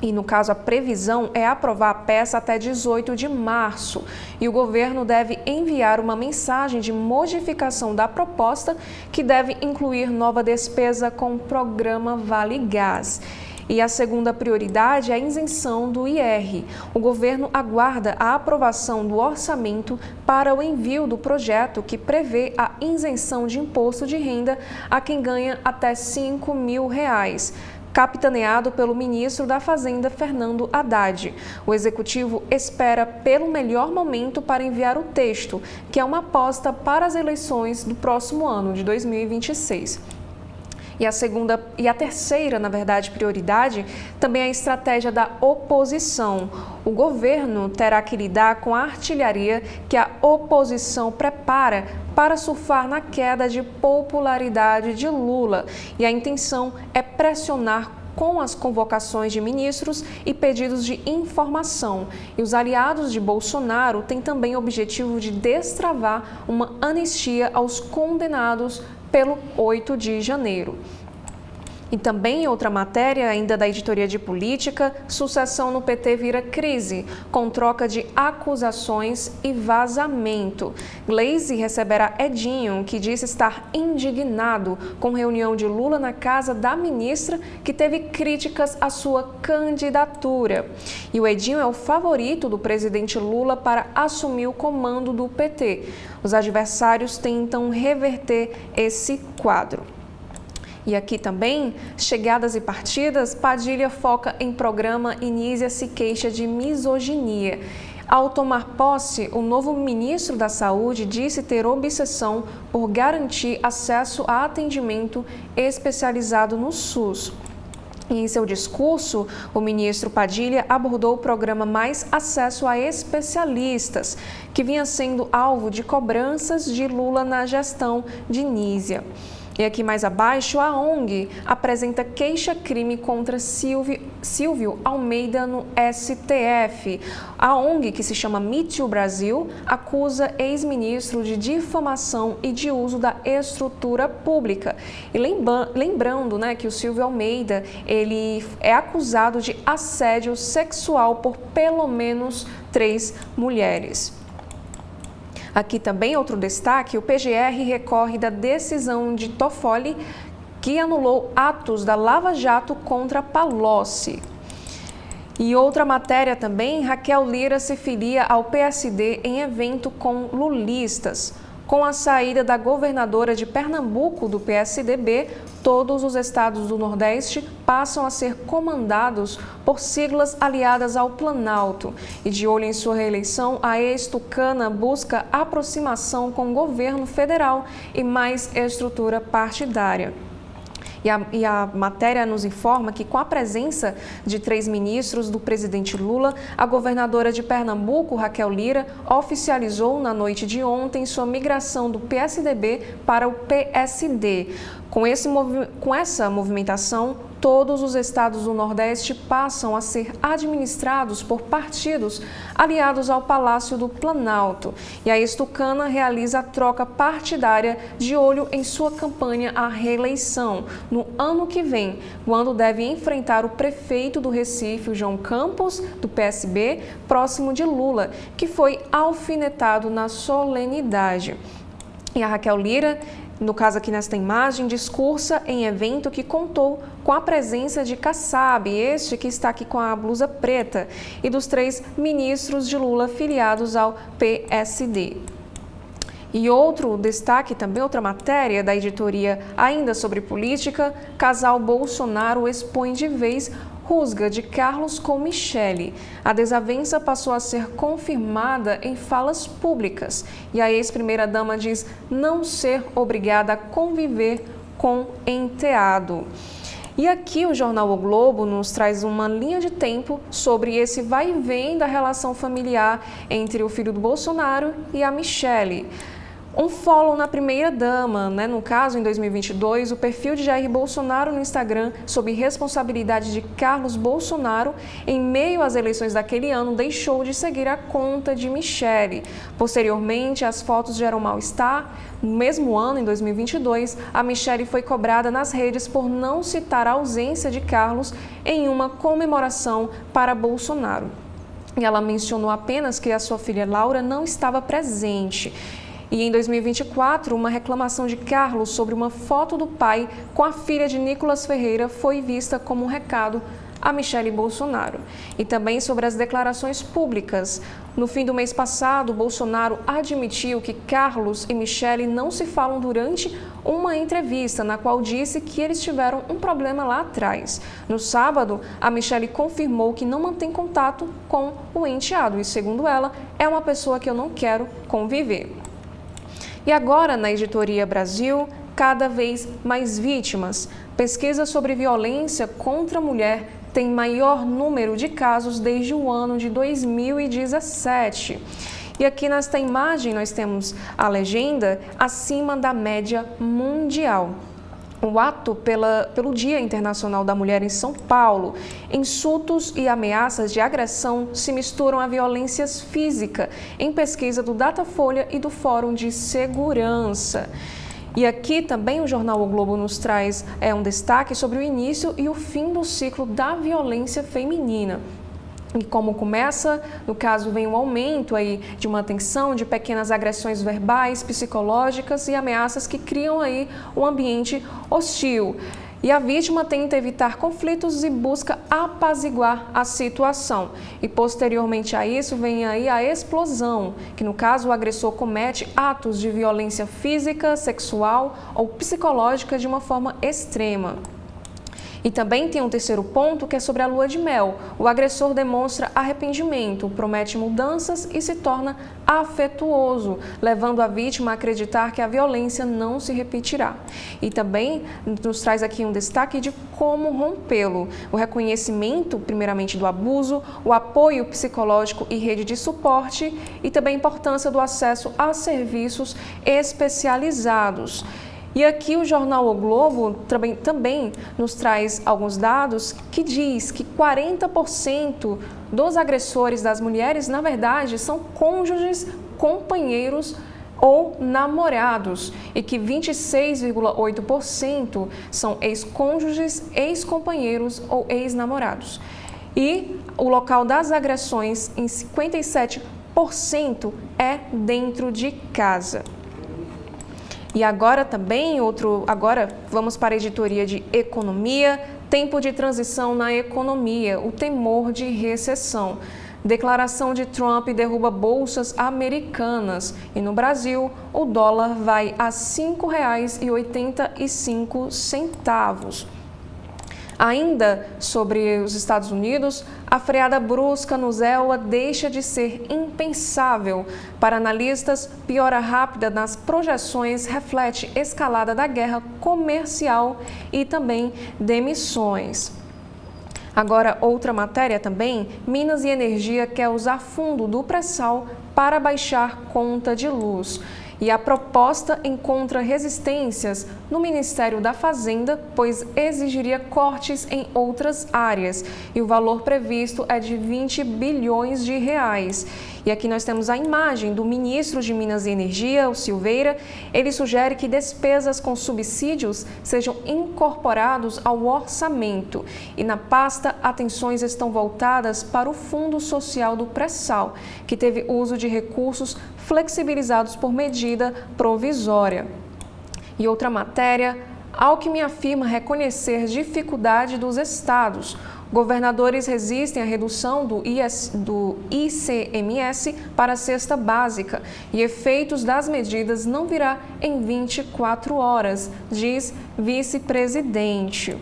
E, no caso, a previsão é aprovar a peça até 18 de março. E o governo deve enviar uma mensagem de modificação da proposta, que deve incluir nova despesa com o programa Vale Gás. E a segunda prioridade é a isenção do IR. O governo aguarda a aprovação do orçamento para o envio do projeto que prevê a isenção de imposto de renda a quem ganha até R$ 5.000. Capitaneado pelo ministro da Fazenda, Fernando Haddad. O executivo espera pelo melhor momento para enviar o texto, que é uma aposta para as eleições do próximo ano, de 2026. E a terceira, prioridade também é a estratégia da oposição. O governo terá que lidar com a artilharia que a oposição prepara para surfar na queda de popularidade de Lula. E a intenção é pressionar com as convocações de ministros e pedidos de informação. E os aliados de Bolsonaro têm também o objetivo de destravar uma anistia aos condenados pelo 8 de janeiro. E também outra matéria, ainda da editoria de política, sucessão no PT vira crise, com troca de acusações e vazamento. Gleisi receberá Edinho, que disse estar indignado com reunião de Lula na casa da ministra, que teve críticas à sua candidatura. E o Edinho é o favorito do presidente Lula para assumir o comando do PT. Os adversários tentam reverter esse quadro. E aqui também, chegadas e partidas, Padilha foca em programa e Nízia se queixa de misoginia. Ao tomar posse, o novo ministro da Saúde disse ter obsessão por garantir acesso a atendimento especializado no SUS. E em seu discurso, o ministro Padilha abordou o programa Mais Acesso a Especialistas, que vinha sendo alvo de cobranças de Lula na gestão de Nízia. E aqui mais abaixo, a ONG apresenta queixa-crime contra Silvio Almeida no STF. A ONG, que se chama Me Too Brasil, acusa ex-ministro de difamação e de uso da estrutura pública. E lembrando, que o Silvio Almeida ele é acusado de assédio sexual por pelo menos 3 mulheres. Aqui também outro destaque, o PGR recorre da decisão de Toffoli, que anulou atos da Lava Jato contra Palocci. E outra matéria também, Raquel Lira se filia ao PSD em evento com lulistas. Com a saída da governadora de Pernambuco do PSDB, todos os estados do Nordeste passam a ser comandados por siglas aliadas ao Planalto. E de olho em sua reeleição, a ex-tucana busca aproximação com o governo federal e mais estrutura partidária. E a matéria nos informa que, com a presença de 3 ministros do presidente Lula, a governadora de Pernambuco, Raquel Lira, oficializou na noite de ontem sua migração do PSDB para o PSD. Com essa movimentação, todos os estados do Nordeste passam a ser administrados por partidos aliados ao Palácio do Planalto. E a ex-tucana realiza a troca partidária de olho em sua campanha à reeleição no ano que vem, quando deve enfrentar o prefeito do Recife, o João Campos, do PSB, próximo de Lula, que foi alfinetado na solenidade. E a Raquel Lira, no caso aqui nesta imagem, discursa em evento que contou com a presença de Kassab, este que está aqui com a blusa preta, e dos 3 ministros de Lula filiados ao PSD. E outro destaque, também outra matéria da editoria ainda sobre política, casal Bolsonaro expõe de vez rusga de Carlos com Michele. A desavença passou a ser confirmada em falas públicas e a ex-primeira-dama diz não ser obrigada a conviver com enteado. E aqui o jornal O Globo nos traz uma linha de tempo sobre esse vai e vem da relação familiar entre o filho do Bolsonaro e a Michele. Um follow na primeira-dama, né? No caso, em 2022, o perfil de Jair Bolsonaro no Instagram, sob responsabilidade de Carlos Bolsonaro, em meio às eleições daquele ano, deixou de seguir a conta de Michele. Posteriormente, as fotos geram mal-estar. No mesmo ano, em 2022, a Michele foi cobrada nas redes por não citar a ausência de Carlos em uma comemoração para Bolsonaro. E ela mencionou apenas que a sua filha Laura não estava presente. E em 2024, uma reclamação de Carlos sobre uma foto do pai com a filha de Nicolas Ferreira foi vista como um recado a Michele Bolsonaro. E também sobre as declarações públicas. No fim do mês passado, Bolsonaro admitiu que Carlos e Michele não se falam durante uma entrevista, na qual disse que eles tiveram um problema lá atrás. No sábado, a Michele confirmou que não mantém contato com o enteado e, segundo ela, é uma pessoa que eu não quero conviver. E agora, na Editoria Brasil, cada vez mais vítimas. Pesquisa sobre violência contra a mulher tem maior número de casos desde o ano de 2017. E aqui nesta imagem nós temos a legenda acima da média mundial. O ato pelo Dia Internacional da Mulher em São Paulo. Insultos e ameaças de agressão se misturam a violências físicas, em pesquisa do Datafolha e do Fórum de Segurança. E aqui também o jornal O Globo nos traz um destaque sobre o início e o fim do ciclo da violência feminina. E como começa, no caso, vem um aumento aí de uma tensão, de pequenas agressões verbais, psicológicas e ameaças que criam aí um ambiente hostil. E a vítima tenta evitar conflitos e busca apaziguar a situação. E posteriormente a isso vem aí a explosão, que no caso o agressor comete atos de violência física, sexual ou psicológica de uma forma extrema. E também tem um terceiro ponto, que é sobre a lua de mel. O agressor demonstra arrependimento, promete mudanças e se torna afetuoso, levando a vítima a acreditar que a violência não se repetirá. E também nos traz aqui um destaque de como rompê-lo. O reconhecimento, primeiramente, do abuso, o apoio psicológico e rede de suporte e também a importância do acesso a serviços especializados. E aqui o jornal O Globo também nos traz alguns dados que diz que 40% dos agressores das mulheres, na verdade, são cônjuges, companheiros ou namorados e que 26,8% são ex-cônjuges, ex-companheiros ou ex-namorados. E o local das agressões, em 57%, é dentro de casa. E agora vamos para a editoria de economia, tempo de transição na economia, o temor de recessão. Declaração de Trump derruba bolsas americanas e no Brasil o dólar vai a R$ 5,85. Ainda sobre os Estados Unidos, a freada brusca no ZEWA deixa de ser impensável. Para analistas, piora rápida nas projeções reflete escalada da guerra comercial e também demissões. Agora, outra matéria também, Minas e Energia quer usar fundo do pré-sal para baixar conta de luz. E a proposta encontra resistências no Ministério da Fazenda, pois exigiria cortes em outras áreas. E o valor previsto é de 20 bilhões de reais. E aqui nós temos a imagem do ministro de Minas e Energia, o Silveira. Ele sugere que despesas com subsídios sejam incorporados ao orçamento. E na pasta, atenções estão voltadas para o Fundo Social do Pré-Sal, que teve uso de recursos flexibilizados por medida provisória. E outra matéria, Alckmin afirma reconhecer dificuldade dos estados. Governadores resistem à redução do ICMS para a cesta básica e efeitos das medidas não virá em 24 horas, diz vice-presidente.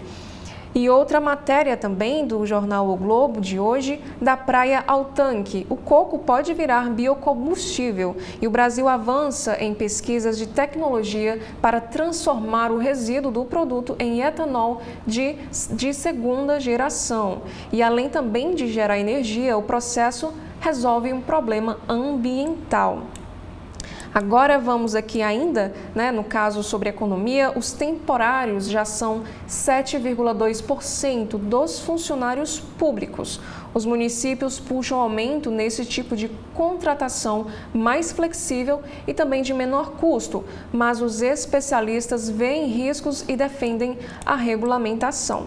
E outra matéria também do jornal O Globo de hoje, da praia ao tanque. O coco pode virar biocombustível e o Brasil avança em pesquisas de tecnologia para transformar o resíduo do produto em etanol de segunda geração. E além também de gerar energia, o processo resolve um problema ambiental. Agora vamos aqui ainda, no caso sobre economia, os temporários já são 7,2% dos funcionários públicos. Os municípios puxam aumento nesse tipo de contratação mais flexível e também de menor custo, mas os especialistas veem riscos e defendem a regulamentação.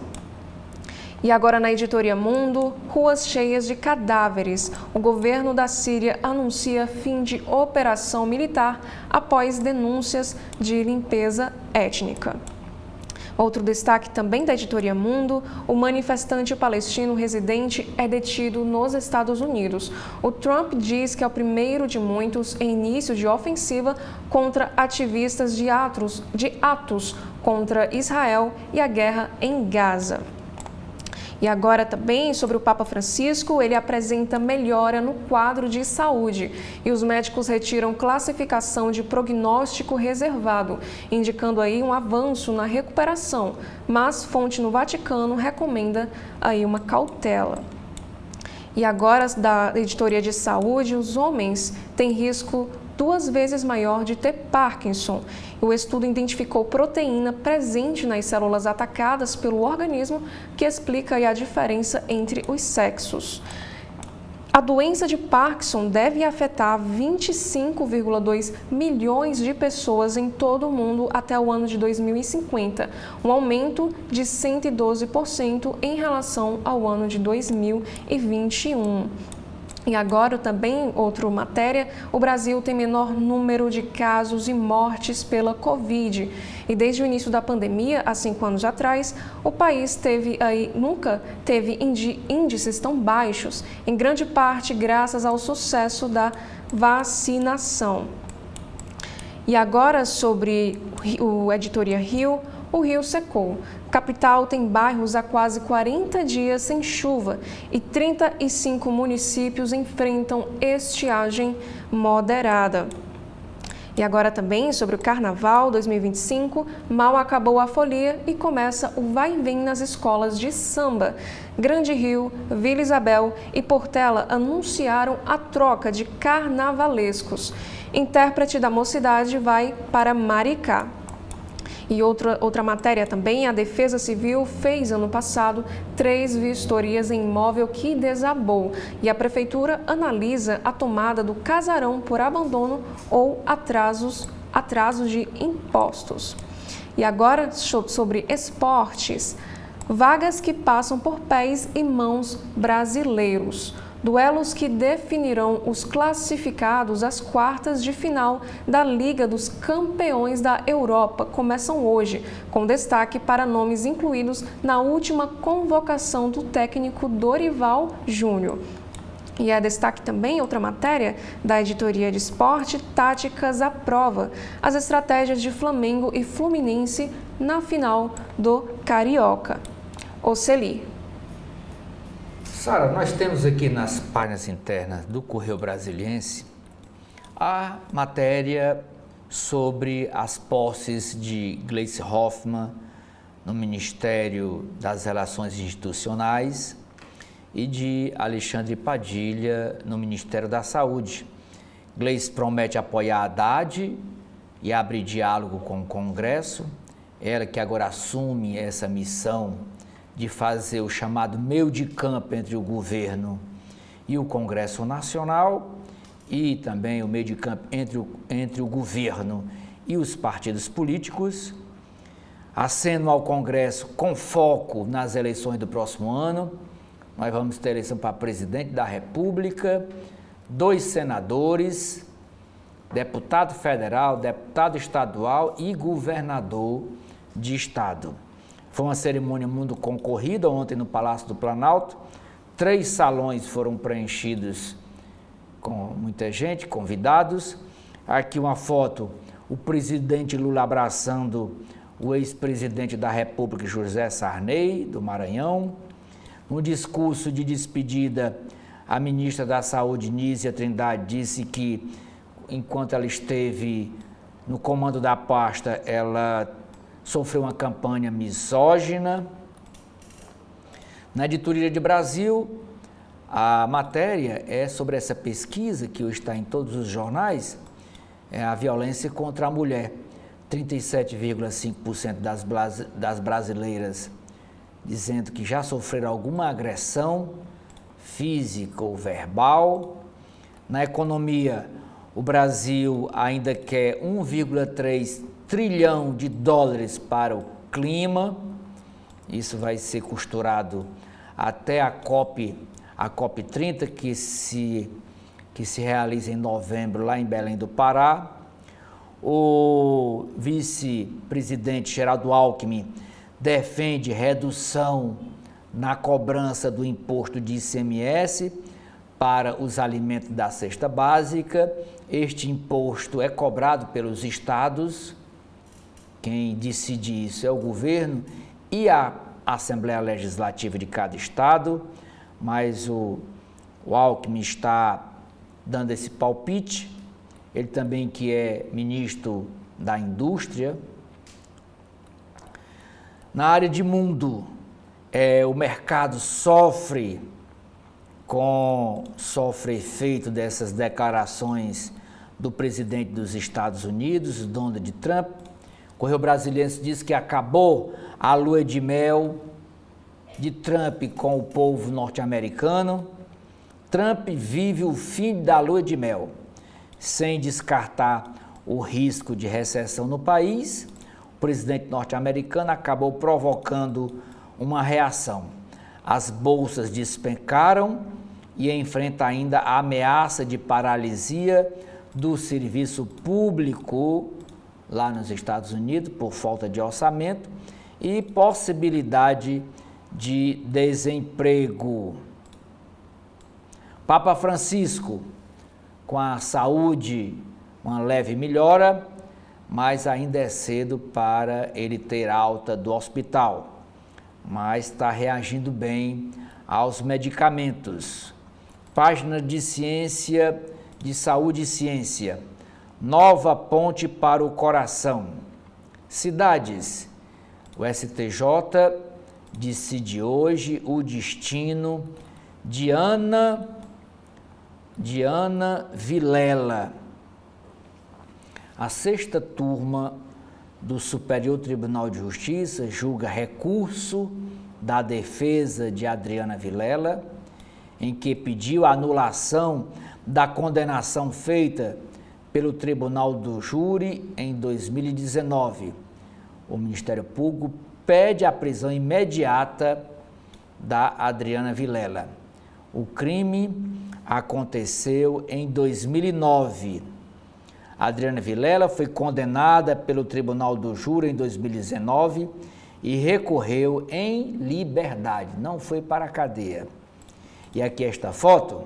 E agora na editoria Mundo, ruas cheias de cadáveres. O governo da Síria anuncia fim de operação militar após denúncias de limpeza étnica. Outro destaque também da editoria Mundo, o manifestante palestino residente é detido nos Estados Unidos. O Trump diz que é o primeiro de muitos em início de ofensiva contra ativistas de atos contra Israel e a guerra em Gaza. E agora também sobre o Papa Francisco, ele apresenta melhora no quadro de saúde e os médicos retiram classificação de prognóstico reservado, indicando aí um avanço na recuperação, mas fonte no Vaticano recomenda aí uma cautela. E agora da editoria de saúde, os homens têm risco 2 vezes maior de ter Parkinson. O estudo identificou proteína presente nas células atacadas pelo organismo, que explica aí a diferença entre os sexos. A doença de Parkinson deve afetar 25,2 milhões de pessoas em todo o mundo até o ano de 2050, um aumento de 112% em relação ao ano de 2021. E agora também, outra matéria, o Brasil tem menor número de casos e mortes pela Covid. E desde o início da pandemia, há 5 anos atrás, o país nunca teve índices tão baixos, em grande parte graças ao sucesso da vacinação. E agora sobre o Editoria Rio, o rio secou. Capital tem bairros há quase 40 dias sem chuva e 35 municípios enfrentam estiagem moderada. E agora também sobre o Carnaval 2025, mal acabou a folia e começa o vai e vem nas escolas de samba. Grande Rio, Vila Isabel e Portela anunciaram a troca de carnavalescos. Intérprete da Mocidade vai para Maricá. E outra matéria também, a Defesa Civil fez ano passado 3 vistorias em imóvel que desabou e a Prefeitura analisa a tomada do casarão por abandono ou atrasos de impostos. E agora sobre esportes, vagas que passam por pés e mãos brasileiros. Duelos que definirão os classificados às quartas de final da Liga dos Campeões da Europa começam hoje, com destaque para nomes incluídos na última convocação do técnico Dorival Júnior. E é destaque também outra matéria da editoria de esporte, Táticas à Prova, as estratégias de Flamengo e Fluminense na final do Carioca. Oceli. Sara, nós temos aqui nas páginas internas do Correio Brasiliense a matéria sobre as posses de Gleice Hoffmann no Ministério das Relações Institucionais e de Alexandre Padilha no Ministério da Saúde. Gleice promete apoiar a Haddad e abrir diálogo com o Congresso, ela que agora assume essa missão de fazer o chamado meio de campo entre o governo e o Congresso Nacional e também o meio de campo entre o governo e os partidos políticos, aceno ao Congresso com foco nas eleições do próximo ano. Nós vamos ter eleição para presidente da República, 2 senadores, deputado federal, deputado estadual e governador de estado. Foi uma cerimônia muito concorrida ontem no Palácio do Planalto. 3 salões foram preenchidos com muita gente, convidados. Aqui uma foto, o presidente Lula abraçando o ex-presidente da República, José Sarney, do Maranhão. No discurso de despedida, a ministra da Saúde, Nízia Trindade, disse que, enquanto ela esteve no comando da pasta, ela sofreu uma campanha misógina. Na editoria de Brasil, a matéria é sobre essa pesquisa que hoje está em todos os jornais, é a violência contra a mulher. 37,5% das brasileiras dizendo que já sofreram alguma agressão física ou verbal. Na economia, o Brasil ainda quer 1,3 trilhão de dólares para o clima. Isso vai ser costurado até a COP30, que se realiza em novembro lá em Belém do Pará. O vice-presidente Geraldo Alckmin defende redução na cobrança do imposto de ICMS para os alimentos da cesta básica. Este imposto é cobrado pelos estados, quem decide isso é o governo e a Assembleia Legislativa de cada estado, mas o Alckmin está dando esse palpite, ele também que é ministro da Indústria. Na área de mundo, o mercado sofre efeito dessas declarações do presidente dos Estados Unidos, Donald Trump. O Correio Brasiliense diz que acabou a lua de mel de Trump com o povo norte-americano. Trump vive o fim da lua de mel, sem descartar o risco de recessão no país. O presidente norte-americano acabou provocando uma reação. As bolsas despencaram e enfrenta ainda a ameaça de paralisia do serviço público lá nos Estados Unidos por falta de orçamento e possibilidade de desemprego. Papa Francisco, com a saúde, uma leve melhora, mas ainda é cedo para ele ter alta do hospital, mas está reagindo bem aos medicamentos. Página de Ciência, de Saúde e Ciência. Nova ponte para o coração. Cidades. O STJ decide hoje o destino de Ana Vilela. A sexta turma do Superior Tribunal de Justiça julga recurso da defesa de Adriana Vilela, em que pediu a anulação da condenação feita pelo Tribunal do Júri em 2019. O Ministério Público pede a prisão imediata da Adriana Vilela. O crime aconteceu em 2009. A Adriana Vilela foi condenada pelo Tribunal do Júri em 2019 e recorreu em liberdade, não foi para a cadeia. E aqui esta foto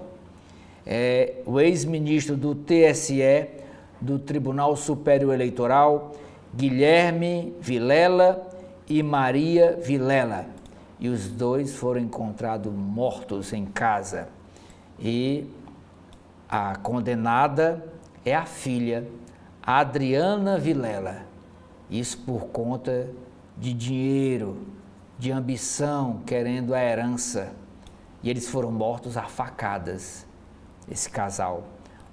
é o ex-ministro do TSE, do Tribunal Superior Eleitoral, Guilherme Vilela e Maria Vilela. E os dois foram encontrados mortos em casa. E a condenada é a filha, Adriana Vilela. Isso por conta de dinheiro, de ambição, querendo a herança. E eles foram mortos a facadas, esse casal.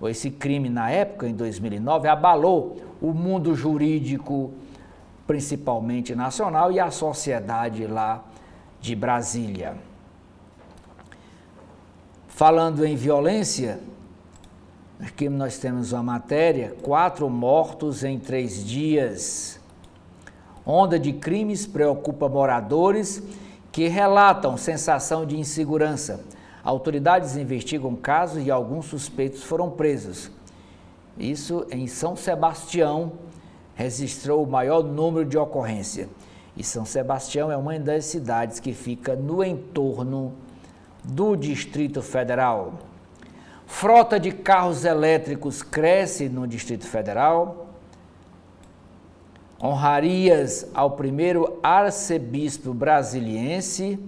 Esse crime, na época, em 2009, abalou o mundo jurídico, principalmente nacional, e a sociedade lá de Brasília. Falando em violência, aqui nós temos uma matéria: 4 mortos em 3 dias. Onda de crimes preocupa moradores que relatam sensação de insegurança. Autoridades investigam casos e alguns suspeitos foram presos. Isso em São Sebastião registrou o maior número de ocorrência. E São Sebastião é uma das cidades que fica no entorno do Distrito Federal. Frota de carros elétricos cresce no Distrito Federal. Honrarias ao primeiro arcebispo brasiliense,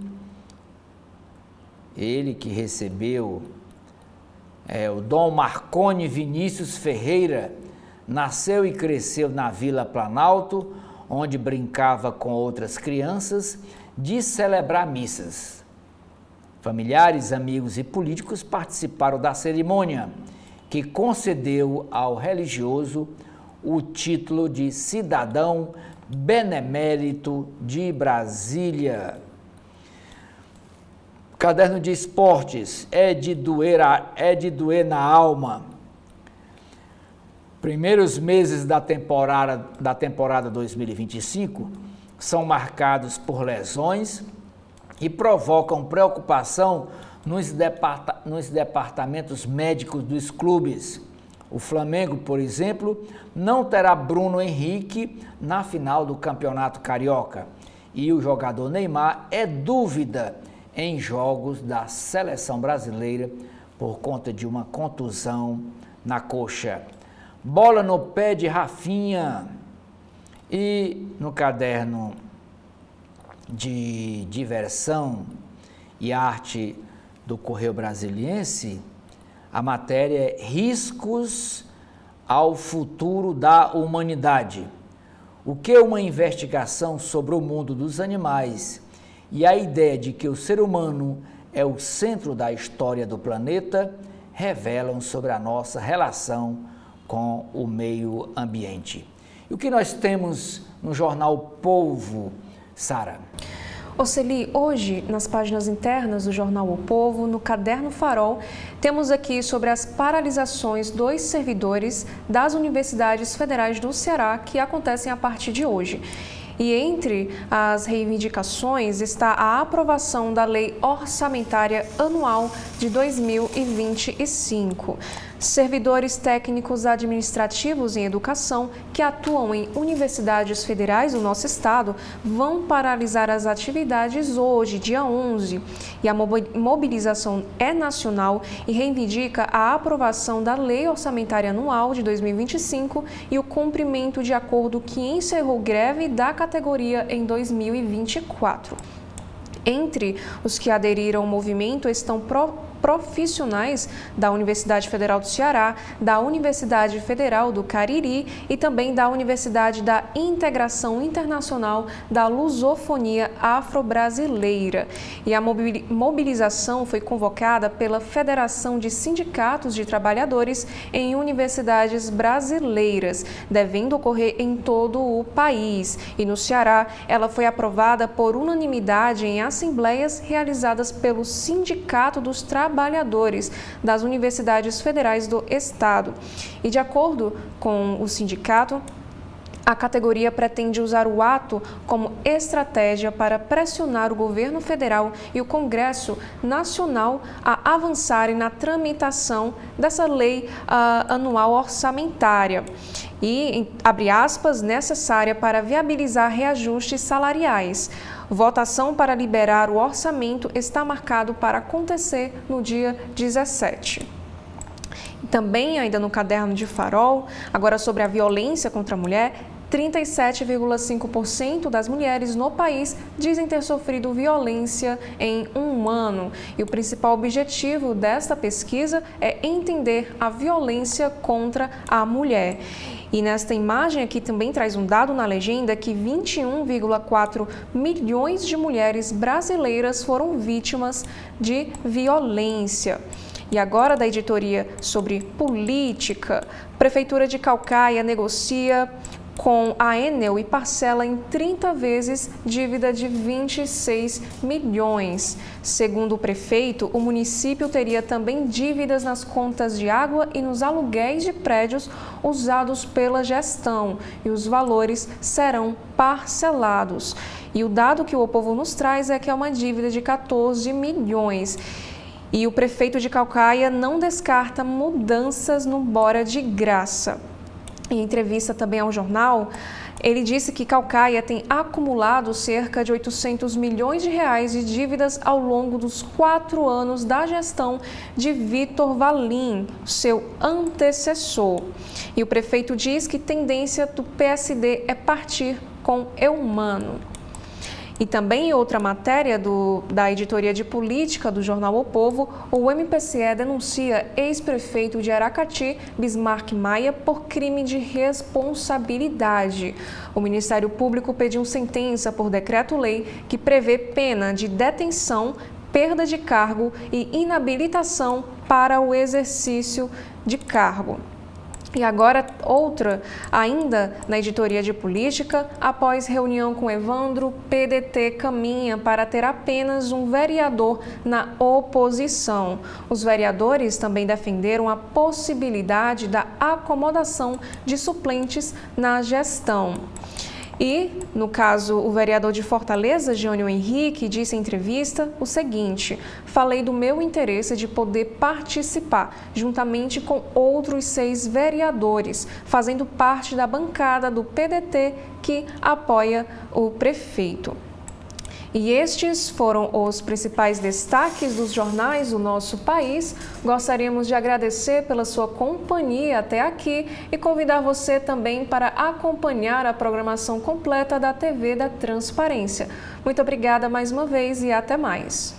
ele que recebeu o Dom Marconi Vinícius Ferreira, nasceu e cresceu na Vila Planalto, onde brincava com outras crianças, de celebrar missas. Familiares, amigos e políticos participaram da cerimônia, que concedeu ao religioso o título de cidadão benemérito de Brasília. Caderno de esportes é de doer na alma. Primeiros meses da temporada 2025 são marcados por lesões e provocam preocupação nos departamentos médicos dos clubes. O Flamengo, por exemplo, não terá Bruno Henrique na final do Campeonato Carioca. E o jogador Neymar é dúvida em jogos da seleção brasileira por conta de uma contusão na coxa. Bola no pé de Rafinha. E no caderno de diversão e arte do Correio Brasiliense, a matéria é Riscos ao futuro da humanidade. O que uma investigação sobre o mundo dos animais e a ideia de que o ser humano é o centro da história do planeta revelam sobre a nossa relação com o meio ambiente. E o que nós temos no jornal Povo, Sara? Oceli, hoje, nas páginas internas do jornal O Povo, no Caderno Farol, temos aqui sobre as paralisações dos servidores das universidades federais do Ceará que acontecem a partir de hoje. E entre as reivindicações está a aprovação da Lei Orçamentária Anual de 2025. Servidores técnicos administrativos em educação que atuam em universidades federais do nosso estado vão paralisar as atividades hoje, dia 11. E a mobilização é nacional e reivindica a aprovação da Lei Orçamentária Anual de 2025 e o cumprimento de acordo que encerrou greve da categoria em 2024. Entre os que aderiram ao movimento estão profissionais da Universidade Federal do Ceará, da Universidade Federal do Cariri e também da Universidade da Integração Internacional da Lusofonia Afro-Brasileira. E a mobilização foi convocada pela Federação de Sindicatos de Trabalhadores em universidades brasileiras, devendo ocorrer em todo o país. E no Ceará, ela foi aprovada por unanimidade em assembleias realizadas pelo Sindicato dos Trabalhadores das universidades federais do estado. E de acordo com o sindicato, a categoria pretende usar o ato como estratégia para pressionar o governo federal e o Congresso Nacional a avançarem na tramitação dessa lei anual orçamentária e, abre aspas, necessária para viabilizar reajustes salariais. Votação para liberar o orçamento está marcado para acontecer no dia 17. Também, ainda no caderno de Farol, agora sobre a violência contra a mulher, 37,5% das mulheres no país dizem ter sofrido violência em um ano. E o principal objetivo desta pesquisa é entender a violência contra a mulher. E nesta imagem aqui também traz um dado na legenda que 21,4 milhões de mulheres brasileiras foram vítimas de violência. E agora da editoria sobre política, Prefeitura de Caucaia negocia com a Enel e parcela em 30 vezes dívida de 26 milhões. Segundo o prefeito, o município teria também dívidas nas contas de água e nos aluguéis de prédios usados pela gestão, e os valores serão parcelados. E o dado que o Povo nos traz é que é uma dívida de 14 milhões. E o prefeito de Caucaia não descarta mudanças no Bora de Graça. Em entrevista também ao jornal, ele disse que Caucaia tem acumulado cerca de 800 milhões de reais de dívidas ao longo dos 4 anos da gestão de Vitor Valim, seu antecessor. E o prefeito diz que tendência do PSD é partir com Eumano. E também em outra matéria da editoria de política do jornal O Povo, o MPCE denuncia ex-prefeito de Aracati, Bismarck Maia, por crime de responsabilidade. O Ministério Público pediu sentença por decreto-lei que prevê pena de detenção, perda de cargo e inabilitação para o exercício de cargo. E agora outra, ainda na editoria de política, após reunião com Evandro, PDT caminha para ter apenas um vereador na oposição. Os vereadores também defenderam a possibilidade da acomodação de suplentes na gestão. E, no caso, o vereador de Fortaleza, Jânio Henrique, disse em entrevista o seguinte: falei do meu interesse de poder participar, juntamente com outros 6 vereadores, fazendo parte da bancada do PDT que apoia o prefeito. E estes foram os principais destaques dos jornais do nosso país. Gostaríamos de agradecer pela sua companhia até aqui e convidar você também para acompanhar a programação completa da TV da Transparência. Muito obrigada mais uma vez e até mais.